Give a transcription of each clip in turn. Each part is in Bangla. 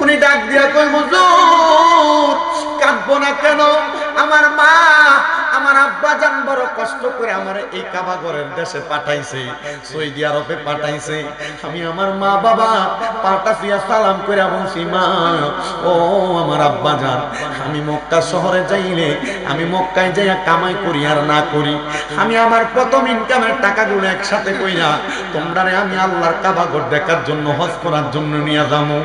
উনি ডাক দিয়া কই হুজুর কাঁদবো না কেন, আমার মা আমার আব্বা জান বড় কষ্ট করে আমার এই কাবা ঘরের দেশে পাঠাইছে, সৌদি আরবে পাঠাইছে। আমি আমার মা বাবা পাটা ফিয়া সালাম করে বলছি, মা ও আমার আব্বা জান, আমি মক্কা শহরে যাইলে আমি মক্কায় যাইয়া কামাই করি আর না করি, আমি আমার প্রথম ইনকামের টাকাগুলো একসাথে কইরা তোমরারে আমি আল্লাহর কাবা ঘর দেখার জন্য হজ করার জন্য নিয়ে যাবো।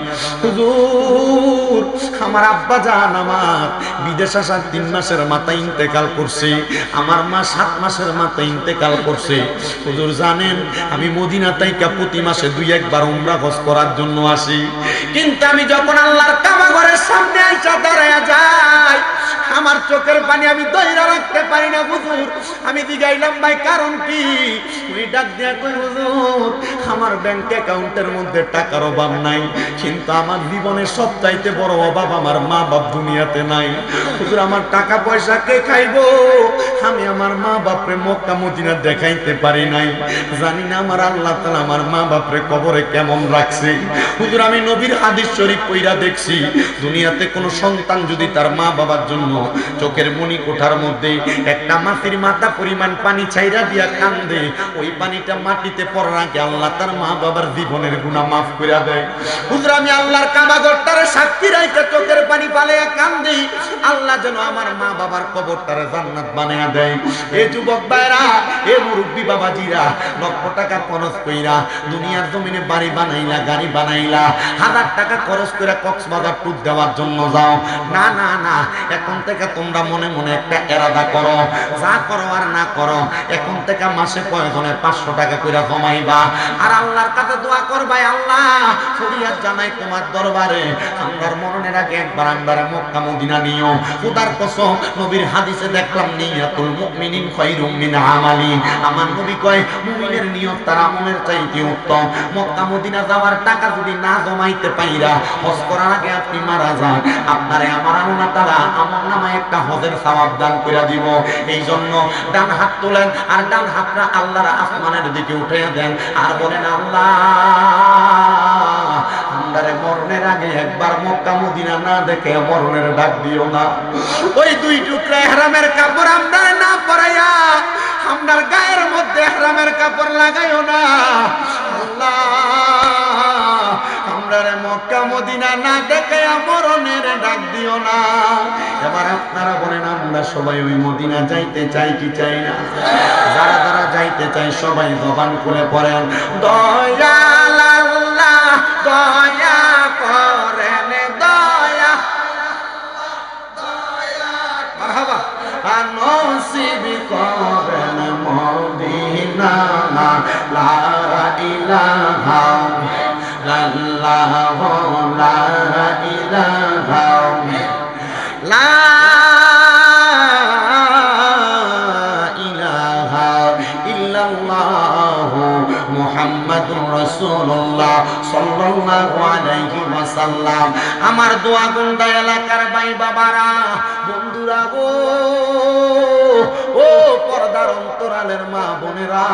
হুজুর আমার আব্বা জান আমার বিদেশ আসার 3 মাসের মাথায় ইন্তেকাল করছে, আমার মা 7 মাসের মাথায় ইন্তেকাল করছে। হুজুর জানেন আমি মদিনা থেকে প্রতি মাসে 2-1 বার উমরা হজ করার জন্য আসি, কিন্তু আমি যখন আল্লাহর কাবা ঘরের সামনে আইসা দাঁড়ায়া যাই আমার চোখের পানি আমি ধইরা রাখতে পারি না। হুজুর আমি জিগাইলাম ভাই কারণ কি? উনি ডাক দিয়া কই হুজুর আমার ব্যাংক অ্যাকাউন্টের মধ্যে টাকার অভাব নাই, কিন্তু আমার জীবনের সবচাইতে বড় অভাব আমার মা বাপ দুনিয়াতে নাই। হুজুর আমার টাকা পয়সা কে খাইবো? আমি আমার মা বাপরে মক্কা মদিনা দেখাইতে পারি নাই, জানি না আমার আল্লাহ তাআলা আমার মা বাপরে কবরে কেমন রাখছে। হুজুর আমি নবীর হাদিস শরীফ পড়া দেখছি, দুনিয়াতে কোনো সন্তান যদি তার মা বাবার জন্য চোখের মনি কোঠার মধ্যে একটা মাটির মাথা পরিমাণ পানি ছাইরা দিয়া কান্দে, ওই পানিটা মাটিতে পড়ার আগে আল্লাহ তার মা বাবার জীবনের গুনাহ মাফ করে দেয়। হুজুর আমি আল্লাহর কাবা ঘরটারে সাক্ষী রাইখা চোখের পানি ফালাইয়া কান্দি, আল্লাহ যেন আমার মা বাবার কবরটারে জান্নাত বানায়া দেয়। এই যুবক ভাইরা, এ মুরব্বী বাবাজিরা, লক্ষ টাকা খরচ কইরা দুনিয়ার জমিনে বাড়ি বানাইলা, গাড়ি বানাইলা, 1000 টাকা খরচ করে কক্সবাজার ট্যুর দেওয়ার জন্য যাও। না না না, এখন থেকে তোমরা মনে মনে একটা এরাদা করো, যা করো আর না করো এখন থেকে মাসে প্রয়োজনে 500 টাকা করে জমাইবা আর আল্লাহর কাছে দোয়া করবা, আল্লাহ ফরিয়াদ জানাই তোমার দরবারে আমরার মরণের আগে একবার আমরারে মক্কা মদিনা নিও। খোদার কসম নবীর হাদিসে দেখলাম নিয়াতুল মুমিনিন খায়রুম মিন আমালি, আমার নবী কয় মুমিনের নিয়ত তার আমলের চাইতে উত্তম। মক্কা মদিনা যাওয়ার টাকা যদি না জমাইতে পাইরা হজ করার আগে আপনি মারা যান, আপনারে আমার আল্লাহ তাআলা আমার নামে একটা হজের সওয়াব দান করে দিব। এই জন্য ডান হাত তোলেন আর ডান হাতটা আল্লাহর আসমানের দিকে উঠাইয়া দেন আর বলেন, আল্লাহ আমরারে মরণের আগে একবার মক্কা মদিনা না দেখে মরণের ডাক দিও না। ওই 2 টুকরা ইহরামের কাপড় আমরারে না পরাইয়া আমরার গায়ের মধ্যে ইহরামের কাপড় লাগাইও না। আল্লাহ আমরারে মক্কা মদিনা না দেখে মরণের ডাক দিও না। এবার আপনারা বলেন আমরা সবাই ওই মদিনা যাইতে চাই কি চাই না? যারা যারা যাইতে চাই সবাই জবান খুলে পড়েন, দয়াল আল্লাহ দয়া করেন, দয়া মারহাবা নসিব করেন মদিনা, লা ইলাহা ইল্লাল্লাহ, লা ইলাহা লা ইলাহা ইল্লাল্লাহ মুহাম্মাদুর রাসূলুল্লাহ সাল্লাল্লাহু আলাইহি ওয়াসাল্লাম। আমার দোয়া গুন্ডা এলাকার ভাই বাবারা, বন্ধুরা গো, ও পর্দার অন্তরালের মা বোনেরা,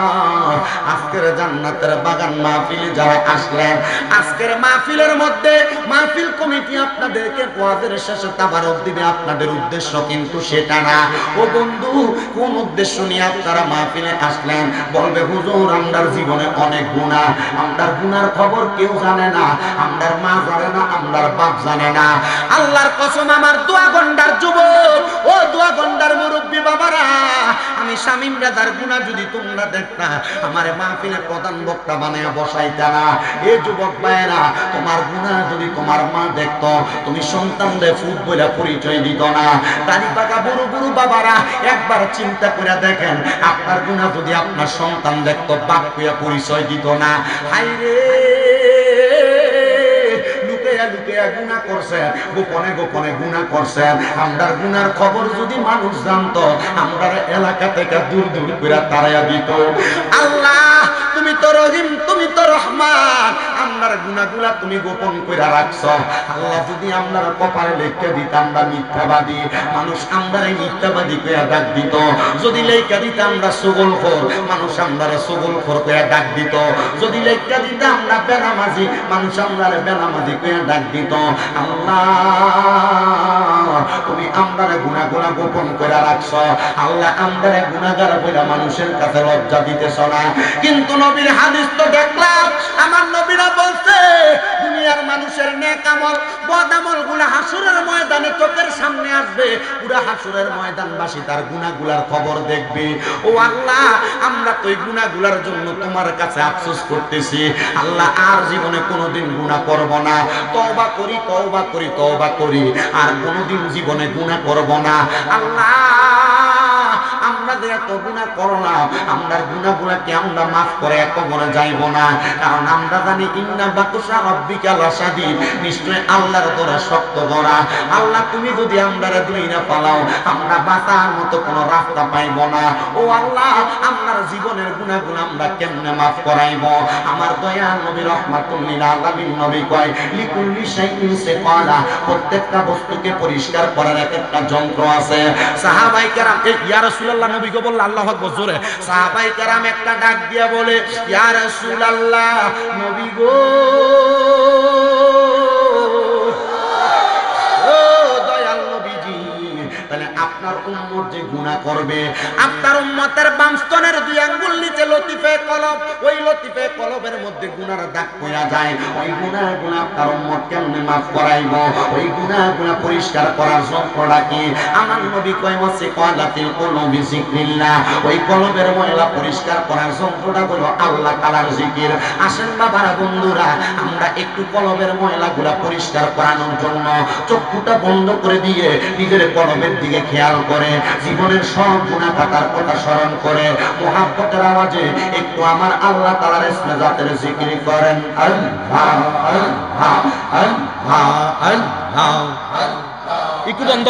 আজকের জান্নাতের বাগান মাহফিলে যারা আসলেন, আজকের মাহফিলের মধ্যে মাহফিল কমিটি আপনাদেরকে ওয়াজের শেষে তাবারক দিবে, আপনাদের উদ্দেশ্য কিন্তু সেটা না। ও বন্ধু, কোন উদ্দেশ্য নিয়ে আপনারা মাহফিলে আসলেন? বলবে হুজুর আমরার জীবনে অনেক গুনাহ, আমরার গুনার খবর কেউ জানে না, আমরার মা জানে না, আমরার বাপ জানে না। আল্লাহর কসম আমার দোয়া গন্ডার যুবক, ও দোয়া গন্ডার মুরব্বী বাবারা, আমি শামীম রাজার গুনাহ যদি তোমরা দেখতা আমারে মাহফিলে প্রধান বক্তা বানায়া বসাইতা না। এই যুবক ভাইরা, তোমার গুনাহ যদি তোমার মা দেখতো, তুমি সন্তানদের ফুট বইলা পরিচয় দিত না। দাড়ি পাকা বুড়ো বুড়ো বাবারা, একবার চিন্তা করে দেখেন, আপনার গুনাহ যদি আপনার সন্তান দেখতো, বাপ কইয়া পরিচয় দিত না। হায়রে লুকিয়া গুনাহ করছেন, গোপনে গোপনে গুনাহ করছেন, আমরার গুনার খবর যদি মানুষ জানতো, আমরার এলাকা থেকে দূর দূর করে তাড়াইয়া দিত। আল্লাহ তুমি তুমি তো রহিম, তুমি তো রহমান, আমরার গুনাহগুলা তুমি গোপন কইরা রাখছো। আল্লাহ যদি আমরার কপালে লেখা দিত আমরা মিথ্যাবাদী, মানুষ আমরারে মিথ্যাবাদী কইরা ডাক দিত। যদি লেখা দিত আমরা সুগলখোর, মানুষ আমরারে সুগলখোর কইরা ডাক দিত। যদি লেখা দিত আমরা বেনামাজি, মানুষ আমরারে বেনামাজি কইরা ডাক দিত। আল্লাহ তুমি আমরারে গুনাহগুলা গোপন কইরা রাখছো। আল্লাহ আমরারে গুনাহগার বইলা মানুষের কাছে লজ্জা দিতেছ না। কিন্তু নবীর হাদিস তো দেখলাম, আমার নবীরা বলছে দুনিয়ার মানুষের নেক আমল বদ আমলগুলো হাসরের ময়দানে চোখের সামনে আসবে, পুরা হাসরের ময়দানবাসী তার গুনাহগুলার খবর দেখবে। ও আল্লাহ, আমরা তো এই গুনাহগুলার জন্য তোমার কাছে আফসোস করতেছি। আল্লাহ আর জীবনে কোনোদিন গুনাহ করব না, তওবা করি তওবা করি তওবা করি, আর কোনোদিন জীবনে গুনাহ করব না। আল্লাহ আমরা যে এত গুনাহ করলাম, আমরা গুনাহগুলোকে আমরা মাফ করে এক কবরে যাইব না, কারণ আমরা জানি ইন্না বাতুশা রাব্বিকা লাশাদীদ, নিশ্চয় আল্লাহর ধরা শক্ত ধরা। আল্লাহ তুমি যদি আমরারে দুই না পালাও, আমরা বাঁচার মতো কোনো রাস্তা পাইব না। ও আল্লাহ, আমার জীবনের গুনাহগুলো আমরা কেমনে মাফ করাইব? আমার দয়াল নবী রাহমাতুল লিল আলামিন নবী কয় লিকুল্লি শাইইন সিকালা, প্রত্যেকটা বস্তুকে পরিষ্কার করার একটা যন্ত্র আছে। সাহাবায়ে কেরাম ইয়া রাসূলুল্লাহ নবী গো বলল আল্লাহু আকবার জোরে। সাহাবায়ে কেরাম একটা ডাক দিয়া বলে ইয়া রাসূলুল্লাহ নবী গো, ও দয়াল নবীজি, তাহলে আপনার উম্মত যে গুনাহ করবে, আপনার উম্মতের বাম স্তনের দুই আঙ্গুল নিচে লতিফে কলব, ওই লতিফে কলবের মধ্যে গুনার দাগ পড়া যায়। ওই গুনাহগুলো আপনার উম্মত কেমনে মাফ করাইব? ওই গুনাহগুলো পরিষ্কার করার যন্ত্রটা কি? আমার নবী কয় মাসে কলাতিল কলবি যিকরিল্লাহ, ওই কলবের ময়লা পরিষ্কার করার যন্ত্রটা হলো আল্লাহ তাআলার জিকির। আসেন বাবারা বন্ধুরা, আমরা একটু কলবের ময়লাগুলো পরিষ্কার করানোর জন্য চক্ষুটা বন্ধ করে দিয়ে নিজের কলবের দিকে খেয়াল করে জীবনের সব গুনাহ কাটার কথা স্মরণ করে মুহাব্বতের আওয়াজে একটু আমার আল্লাহ তাআলার ইসমে জাতের জিকির করেন। আল্লাহ আল্লাহ আল্লাহ আল্লাহ, একটু বন্ধ।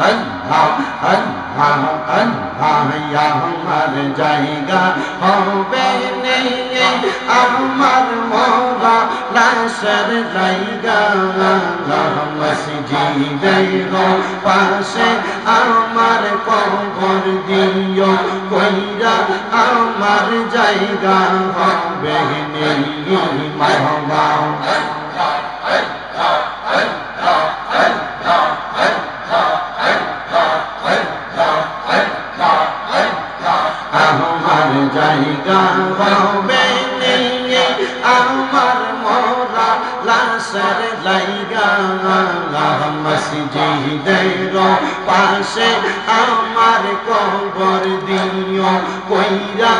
আল্লাহ আল্লাহ আল্লাহ, ইয়া আমার জায়গা হবে নেই আমার মওলা লাশের জায়গা। মসজিদের পাশে আমার কবর দিও কইরা আমার জায়গা হবে নেই মাওলা। আমার জায়গা হবে নেই আমার মওলা লাশের জায়গা। মসজিদের পাশে আমার কবর দিও কইরা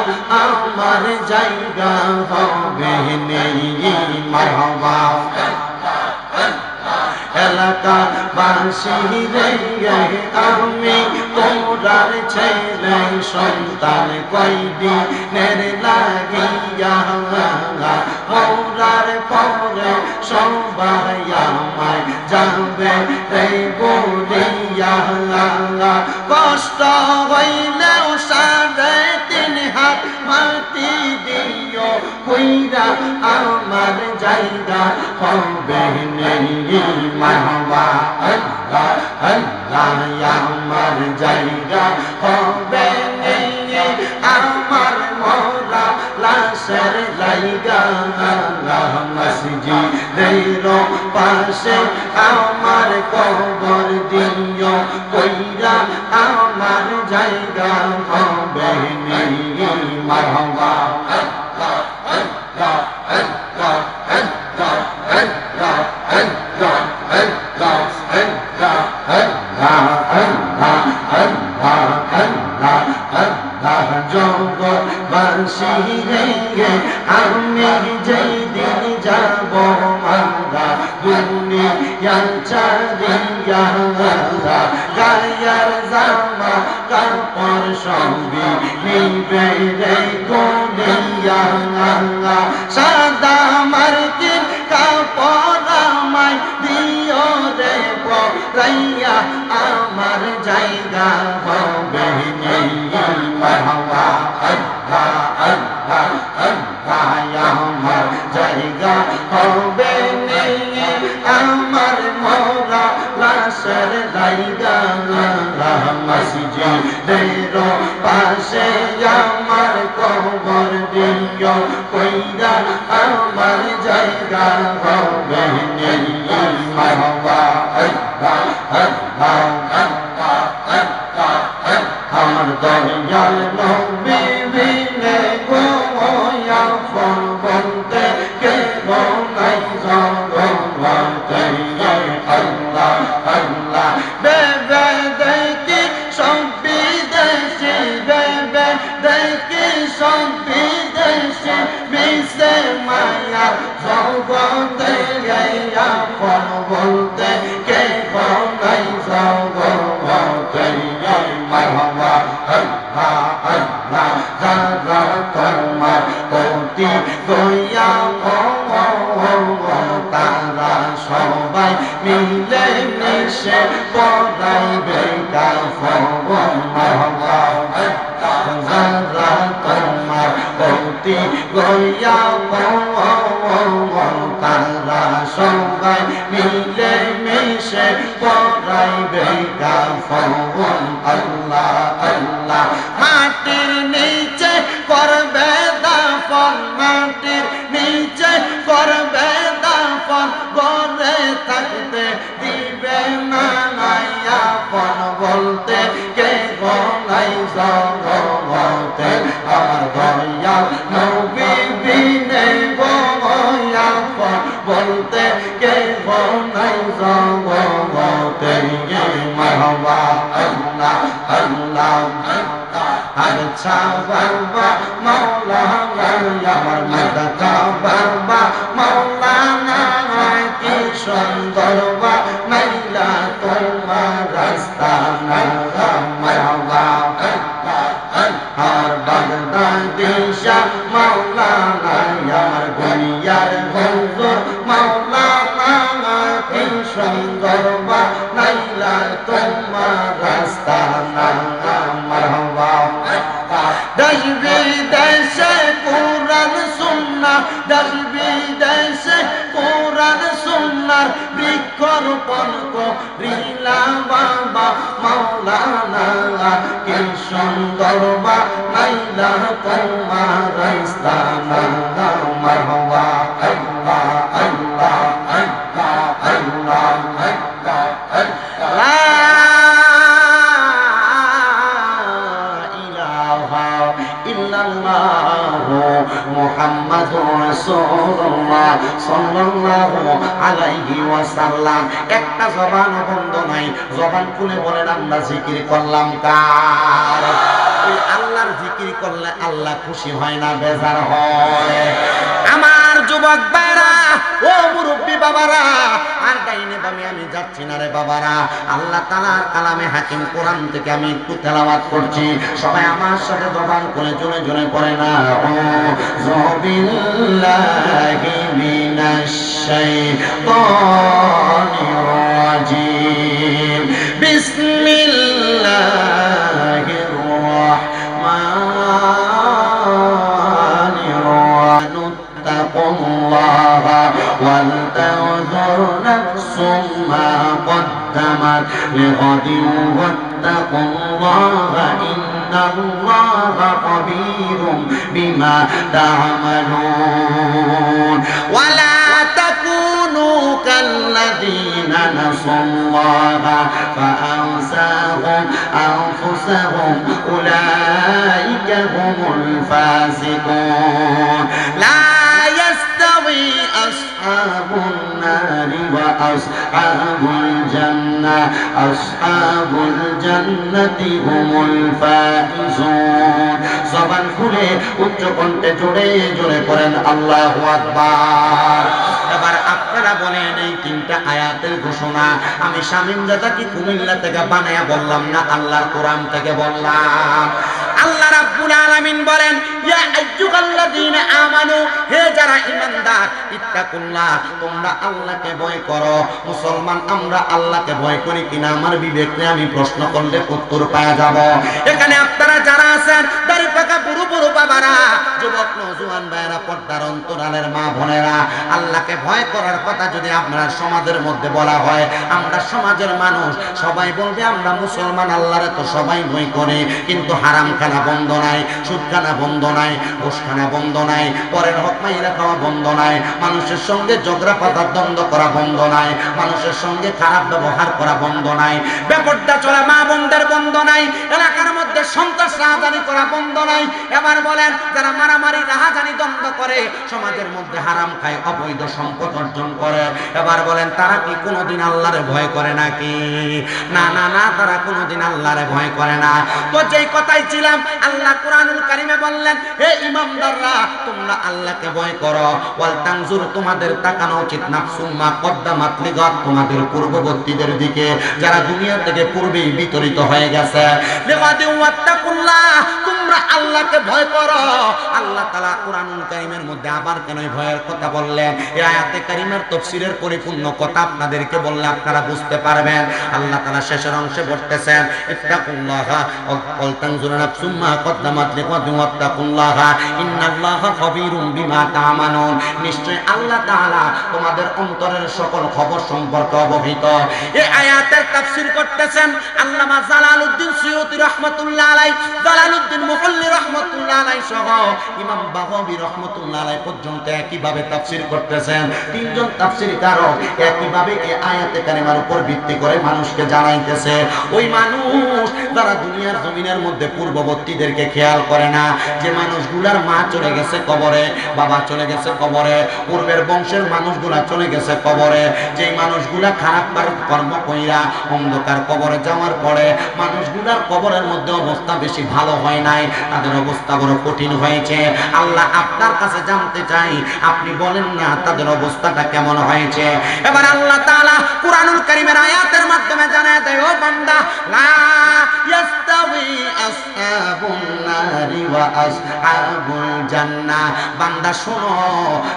আমার জায়গা হবে নেই মারহাবা। এলাকাবাসী রে আমি তোরার ছেলে সন্তান কয়দিনের লাগিয়া, মোরার পরে সবাই আমায় যাবে রে বলিয়া। কষ্ট হইলেও 3.5 হাত মাটি দিও কইরা আমার জায়গা হবে নেই মারহাবা। আল্লাহ আল্লাহ, আমার জায়গা হবে নেই আমার মওলা লাশের জায়গা। মসজিদের পাশে আমার কবর দিও কইরা আমার জায়গা হবে নেই মারহাবা। জগৎবাসী রে আমি যেই দিন যাব মারা দুনিয়া ছাড়িয়া, গায়ের জামা কাপড় সবই নিবে রে কোনিয়া। সাদা মার্কিন কাপড় আমায় দিও রে পরাইয়া আমার জায়গা হবে নেই মারহাবা। আল্লাহ আল্লাহ আমার মোরা লাশের জায়গা মসজিদের পাশে আমার কবর দিও কইরা আমার জায়গা হবে মারহাবা আল্লাহ আল্লাহ আল্লাহ আল্লাহ আমার দয়াল নবী বিনে গো আপন বলতে কে নাই জগতে আল্লাহ আল্লাহ বেবে দেখি সব বিদেশি বেবে দেখি সব বিদেশি মিশে মায়া জগতে আপন বলতে কে নাই জগতে মারহাবা আল্লাহ আল্লাহ যারা তোমার অতি গয়া তারা সবাই মিলে মিশে পড়াইবে কাফন মারহাবা যারা তোমার অতি গয়া তারা সবাই মিলে মিশে পড়াইবে কাফন আল্লাহ আল্লাহ মাটির নিচে করবে দাফন মাটির নিচে করবে দাফন গড়ে থাকতে দিবে না আপন বলতে কে নাই জগতে আমার দয়াল নবী বিনে আপন বলতে কে নাই জগতে মারহাবা আল্লাহ আল্লাহ আচ্ছা বাবা মাওলানা আমার মাতা বাবা মাওলানা কি সুন্দর বা মাইলা তোমার রাস্তা না মারহাবা আর বাগদাদি শাহ মাওলানা আমার গনিয়ার হুজুর মাওলানা কি সুন্দর বা মাইলা তোমার রাস্তা না মারহাবা দেশ বিদেশে কোরআন সুন্নাহ দেশ বিদেশে কোরআন সুন্নাহর বৃক্ষরোপণ করিলা বাবা মাওলানা কি সুন্দর বা মাইলা তোমার রাস্তা না মারহাবা আল্লাহ আল্লাহ আল্লাহ আল্লাহ আল্লাহ মুহাম্মাদুর রাসূলুল্লাহ সাল্লাল্লাহু আলাইহি ওয়াসাল্লাম একটা জবান বন্ধ নাই জবান খুলে বলেন আমরা জিকির করলাম কার ওই আল্লাহর জিকির করলে আল্লাহ খুশি হয় না বেজার হয় আমার যুবক ভাইরা ও মুরব্বি বাবারা আর ডাইনে বামে আমি যাচ্ছি না রে বাবারা আল্লাহ তাআলার কালামে হাকিম কোরআন থেকে আমি একটু তেলাওয়াত করছি সবাই আমার সাথে জবান করে জোরে জোরে পড়ে না বিল্লাহি মিনাশ শাইতানির রাজিম বিসমিল্লাহির রাহমানির রাহিম তাকুল্লাহা ওয়াল তাওযুর নাফসুম মা قدمت لغد واتقوا الله إن الله خبير بما تعملون ولا تكونوا كالذين نسوا الله فأنساهم أنفسهم أولئك هم الفاسقون لا يستوي أصحاب النار وأصحاب الجنة أصحاب الجنة هم الفائزون زبان খুলে উচ্চ কণ্ঠে জোরে জোরে পড়েন আল্লাহু আকবার এবার আপনারা বলেন এই তিনটা আয়াতের ঘোষণা আমি শামীম দাদাকে কুমিল্লা থেকে বানায়া বললাম না আল্লাহর কোরআন থেকে বললাম আল্লাহ রাব্বুল আলামিন বলেন ইয়া আইয়ুহাল্লাযীনা আমানু, হে যারা ঈমানদার, ইত্তাকুল্লাহ, তোমরা আল্লাহকে ভয় করো। মুসলমান আমরা আল্লাহকে ভয় করি কিনা আমার বিবেককে আমি প্রশ্ন করলে উত্তর পাওয়া যাব। এখানে আপনারা যারা আছেন, দাড়ি পাকা বুড়ো বুড়ো বাবারা, যুবক নওজোয়ান ভাইরা, পর্দার অন্তরালের মা বোনেরা, আল্লাহকে ভয় করার কথা যদি আপনার সমাজের মধ্যে বলা হয়, আমরা সমাজের মানুষ সবাই বলবে আমরা মুসলমান, আল্লাহরে তো সবাই ভয় করে, কিন্তু হারাম খানা বন্ধ নাই, সুদ খানা বন্ধ নাই, ঘুষ খানা বন্ধ নাই, পরের হক মাইরা খাওয়া বন্ধ নাই, মানুষের সঙ্গে ঝগড়া পাতার দ্বন্দ্ব করা বন্ধ নাই, মানুষের সঙ্গে খারাপ ব্যবহার করা বন্ধ নাই, বেপরদা চলা মা বোনদের বন্ধ নাই, এলাকার মধ্যে সন্ত্রাস রাহাজানি করা বন্ধ নাই। এবার বলেন, যারা মারামারি রাহাজানি দ্বন্দ্ব করে, সমাজের মধ্যে হারাম খায়, অবৈধ সম্পদ অর্জন করে, এবার বলেন তারা কি কোনোদিন আল্লাহরে ভয় করে নাকি? না না না, তারা কোনোদিন আল্লাহরে ভয় করে না। তো যেই কথাই ছিলাম, আল্লাহ কুরআনুল কারীমে বললেন, হে ইমানদাররা, তোমরা আল্লাহকে ভয় করো। ওয়াল তানজুর, তোমাদের তাকানো উচিত, নাফসুম মা কদ্দামাত লিগাদ, তোমাদের পূর্ববর্তীদের দিকে যারা দুনিয়া থেকে পূর্বেই বিতরিত হয়ে গেছে। লিগাদি ওয়াত্তাকুল্লাহ, তোমরা আল্লাহকে ভয় করো। আল্লাহ তাআলা কুরআনুল কারীমের মধ্যে আবার কেন ভয়ের কথা বললেন? এই আয়াতে কারীমার তাফসীরের পরিপূর্ণ কথা আপনাদেরকে বললে আপনারা বুঝতে পারবেন। আল্লাহ তাআলা শেষের অংশে বলতেছেন, ইত্তাকুল্লাহা ওয়াল তানজুর নাফসুম মা কদ্দামাত লিগাদি ওয়াত্তাকুল্লাহা ইন্নাল্লাহা খাবীরুম বিমা তা'মালুন, নিশ্চয় আল্লাহ তাআলা তোমাদের অন্তরের সকল খবর সম্পর্কে অবহিত। এই আয়াতের তাফসীর করতেছেন আল্লামা জালালউদ্দিন সুয়ুতী রাহমাতুল্লাহ আলাইহি, জালালউদ্দিন মুহাল্লি রাহমাতুল্লাহ আলাইহি সহ ইমাম বাগাবী রাহমাতুল্লাহ আলাইহি পর্যন্ত একইভাবে তাফসীর করতেছেন। তিনজন তাফসীরকারক একইভাবে এই আয়াতে কারিমার উপর ভিত্তি করে মানুষকে জানাইতেছে, ওই মানুষ যারা দুনিয়ার জমিনের মধ্যে পূর্ববর্তীদেরকে খেয়াল করে না, যে মানুষগুলার মা চলে গেছে কবরে, বাবা চলে গেছে কবরে, পূর্বের বংশের মানুষগুলা চলে গেছে কবরে, যেই মানুষগুলা খারাপ কর্ম কইরা অন্ধকার কবরে যাওয়ার পরে মানুষগুলার কবরের মধ্যে অবস্থা বেশি ভালো হয় নাই, তাদের অবস্থা বড় কঠিন হয়েছে। আল্লাহ আপনার কাছে জানতে চাই, আপনি বলেন না তাদের অবস্থাটা কেমন হয়েছে। এবার আল্লাহ তাআলা কুরআনুল কারীমের আয়াতের মাধ্যমে জানায় দেয়, ও বান্দা, লা ইয়াস্তাউই আসহাবুন নারি ওয়া আসহাবুল জান্নাহ, বান্দা শোনো,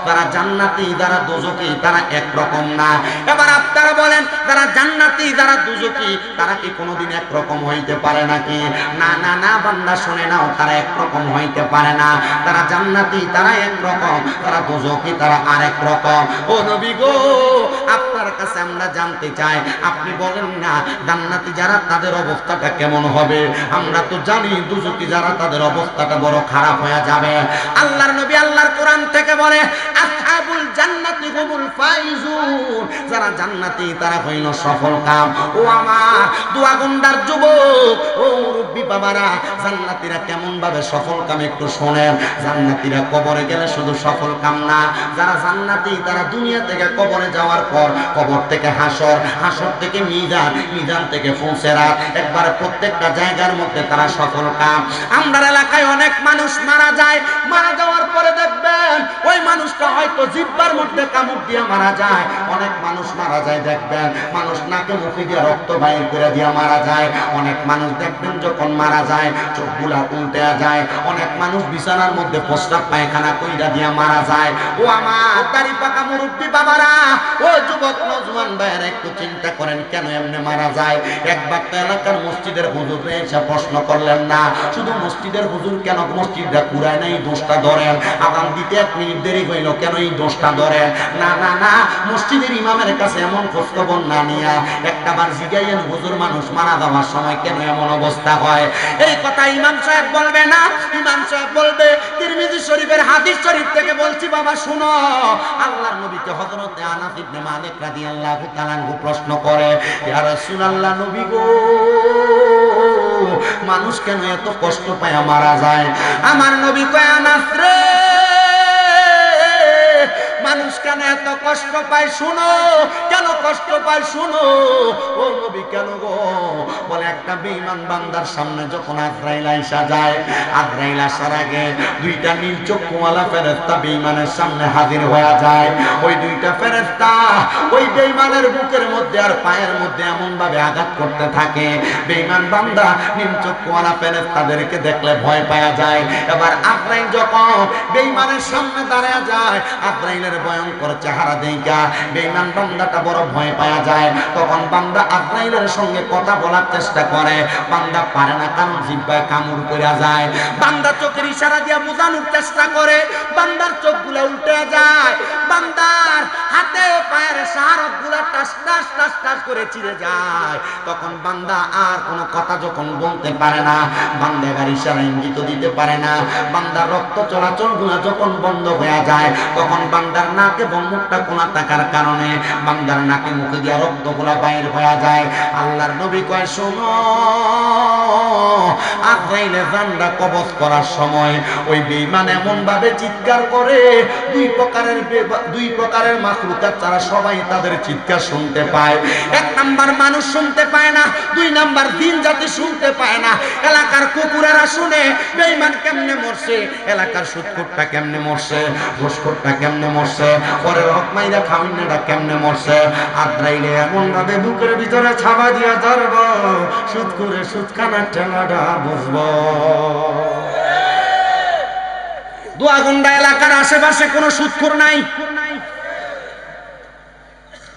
যারা জান্নাতি যারা দোজখী তারা একরকম না। এবার আপনারা বলেন, যারা জান্নাতি যারা দোজখী তারা কি কোনোদিন একরকম হইতে পারে নাকি? না না না, বান্দা শুনে নাও, তারা একরকম হইতে পারে না। তারা জান্নাতি তারা একরকম, তারা দোজখী তারা আরেক রকম। ও নবী গো, আপনার কাছে আমরা জানতে চাই, আপনি বলেন না জান্নাতি যারা তাদের অবস্থাটা কেমন হবে? আমরা তো জানি দোজখী যারা তাদের অবস্থাটা বড় খারাপ হয়ে যাবে। আল্লাহর নবী আল্লাহর কোরআন থেকে বলে, আসহাবুল জান্নাতি হুমুল ফাইজুন, যারা জান্নাতি তারা হইল সফল কাম। ও আমার দুয়াগন্ডার যুবক, ও মুরব্বি বাবারা, জান্নাতীরা কেমন ভাবে সফল কাম একটু শোনেন। জান্নাতীরা কবরে গেলে শুধু সফল কাম না, যারা জান্নাতি তারা দুনিয়া থেকে কবরে যাওয়ার পর কবর থেকে হাসর, হাসর থেকে মিজান, মিজান থেকে ফুলসেরাত, একবার প্রত্যেকটা জায়গার মধ্যে তারা সফল কাম। আমরা এলাকায় অনেক মানুষ মারা যায়, মারা যাওয়ার পরে দেখবেন ওই মানুষটা হয়তো জিহ্বার মধ্যে কামড় দিয়ে মারা যায়। অনেক মানুষ মারা যায় দেখবেন মানুষ নাকে মুখে দিয়ে রক্ত বাইর করে দিয়ে মারা যায়। অনেক মানুষ দেখবেন যখন মারা যায় চোখগুলা উল্টে যায়। অনেক মানুষ বিছানার মধ্যে প্রস্রাব পায়খানা কইরা দিয়ে মারা যায়। ও আমার দাড়ি পাকা মুরব্বি বাবারা, ও যুবক নওজোয়ান ভাইয়েরা, একটু চিন্তা করেন কেন এমনি মারা যায়। একবার তো এলাকার মসজিদের হুজুরে এসে প্রশ্ন করলেন না, শুধু মসজিদের হুজুর কেন মসজিদটা কুড়ায় নাই দোষটা ধরেন, আগাম দিতে 1 মিনিট দেরি হইল কেন এই দোষটা ধরেন? না না না, মসজিদের ইমামের কাছে এমন খোঁজখবর না নিয়া একটাবার জিজ্ঞাইয়েন হুজুর মানুষ মারা যাওয়ার সময় কেন এমন অবস্থা হয়। এই কথা ইমাম সাহেব বলবে না, ইমাম সাহেব বলবে তিরমিজি শরীফের হাদিস শরীফ থেকে বলছি বাবা শুনো। আল্লাহর নবীকে হযরত আনাস ইবনে মালিক রাদিয়াল্লাহু তাআলা প্রশ্ন করে, ইয়া রাসূলুল্লাহ, নবী গো, মানুষ কেন এত কষ্ট পায় মারা যায়? আমার নবী কয়, আনাস রে, মানুষ কেন এত কষ্ট পায় শুনো। কেন কষ্ট পায় শুনো। ও নবী কেন গো? বলে একটা বেঈমান বান্দার সামনে যখন আজরাইল আইসা যায়, আজরাইল আসার আগে দুইটা নীল চক্ষুওয়ালা ফেরেশতা বেঈমানের সামনে হাজির হয়ে যায়। ওই দুইটা ফেরেশতা ওই বেঈমানের বুকের মধ্যে আর পায়ের মধ্যে এমন ভাবে আঘাত করতে থাকে, বেঈমান বান্দা নীল চক্ষুওয়ালা ফেরেশতাদেরকে দেখলে ভয় পাওয়া যায়। এবার আজরাইল যখন বেঈমানের সামনে দাঁড়ায় যায়, আজরাইলের ভয়ঙ্কর চেহারা দেখা বেঈমান বান্দাটা বড় ভয় পাওয়া যায়। তখন বান্দা আজরাইলের সঙ্গে কথা বলার চেষ্টা করে, বান্দা পারে না, কারণ জিহ্বায় কামড় করে যায়। বান্দা চোখের ইশারা দিয়ে বোঝানোর চেষ্টা করে, বান্দার চোখগুলো উল্টে যায়, বান্দার হাতে পায়ের শাহারতগুলো টাস টাস টাস টাস করে চিরে যায়। তখন বান্দা আর কোনো কথা যখন বলতে পারে না, বান্দা এবার ইশারা ইঙ্গিত দিতে পারে না, বান্দার রক্ত চলাচলগুলো যখন বন্ধ হয়ে যায়, তখন বান্দার নাক এবং মুখটা কোনা থাকার কারণে বান্দার নাকে মুখে দিয়ে রক্তগুলা বাইর হয়ে যায়। আল্লাহর নবী কয় শোনো, আজরাইলে বান্দা কবজ করার সময় ওই বেঈমান এমন ভাবে চিৎকার করে, দুই প্রকারের মাখলুকাত তারা সবাই তাদের চিৎকার শুনতে পায়। এক নাম্বার মানুষ শুনতে পায় না, দুই নাম্বার জিন জাতি শুনতে পায় না। এলাকার কুকুরেরা শুনে বেঈমান কেমনে মরছে, এলাকার সুদখোরটা কেমনে মরছে, ঘুষখোরটা কেমনে মরছে, পরের হক মাইরা খাওয়াইনাটা কেমনে মরছে। আজরাইলে এমন ভাবে বুকের ভিতরে ছাবা দিয়া ধরব, সুদখোরে সুদখানার ঠেলাটা বুঝবো। দোয়াগন্ডা এলাকার আশেপাশে কোনো সুদখোর নাই,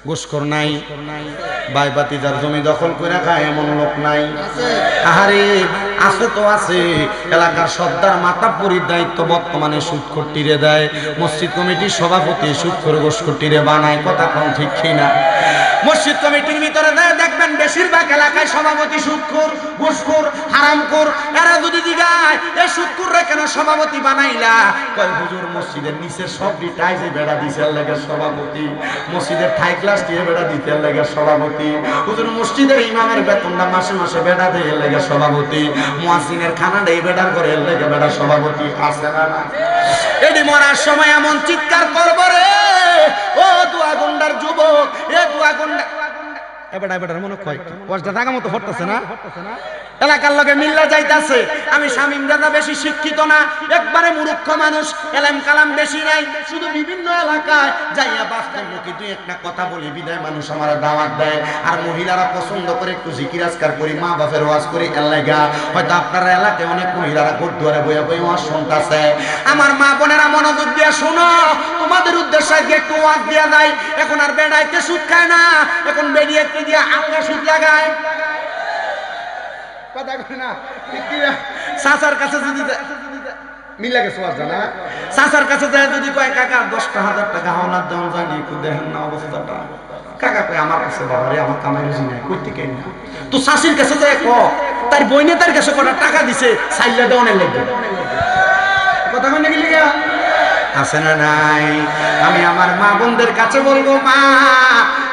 ঘুষখোর নাই, বাইবাতি যার জমি দখল করে খায় এমন লোক নাই। আহারে আছে তো আছে। এলাকার সর্দার মাতাব্বরির দায়িত্ব বর্তমানে সুদখোর টিরে দেয়, মসজিদ কমিটির সভাপতি সুদখোর ঘুষখোর টিরে বানায়। কথা কোন ঠিক কিনা? মসজিদ কমিটির ভিতরে দেখবেন বেশিরভাগ এলাকায় সভাপতি সুদখোর, ঘুষখোর, হারামখোর। এরা যদি জিগায় এই সুদখোররে কেন সভাপতি বানাইলা, কয় হুজুর মসজিদের নিচের সব টাইজে বেড়া দিছে লাগে সভাপতি, মসজিদের ঠাই ক্লাস দিয়ে বেড়া দিতে লাগে সভাপতি, হুজুর মসজিদের ইমামের বেতনটা মাসে মাসে বেড়া দিয়ে লাগে সভাপতি, মুয়াজ্জিনের খানা দেই বেড়ার করে লাগে বেড়া সভাপতি। আছে না? এডি মরার সময় এমন চিৎকার করব রে, ও দোয়াগন্ডার যুবক, এ দোয়াগন্ডা এবার মনে হয় কষ্ট টাকা মতো হটতেছে না, এলাকার লোকে মিল্লা যাইতাছে। আমি শামীম দাদা বেশি শিক্ষিত না, একবারে মূর্খ মানুষ, এলেম কালাম বেশি নাই, শুধু বিভিন্ন এলাকায় যাইয়া বাস্তবমুখী দুই একটা কথা বলি বিদায় মানুষ আমার দাওয়াত দেয়। আর মহিলারা পছন্দ করে একটু জিকির আজকার করি, মা বাপের ওয়াজ করি। এলাকা হয়তো আপনার এলাকায় অনেক মহিলারা গুরুদ্বারে বইয়া বই ওয়াজ শুনতেছে। আমার মা বোনেরা মনোযোগ দিয়ে শোনো, তোমাদের উদ্দেশ্যে একটু ওয়াজ দিয়া যায়। এখন আর বেড়াইতে সুদ খায় না, এখন বেরিয়ে দিয়ে আলগা সুদ লাগায়। কথা কয় না ঠিক কি? সাসার কাছে যদি মিলা গেছে ওয়াজ না, সাসার কাছে যায় যদি কয় কাকা 10,000 টাকা হাওলাত দেওয়া যায়, একটু দেখেন না অবস্থাটা। কাকা কয় আমার কাছে বাবা রে, আমার কামাই রুজি নাই, কই থেকে না। তো শাশির কাছে যায় ক তার বইনে তার কাছে কটা টাকা দিছে সাইলা দেওয়ানের লাগবে। কথা কয় না কি লিগা? আছে না নাই? আমি আমার মা বোনদের কাছে বলবো, মা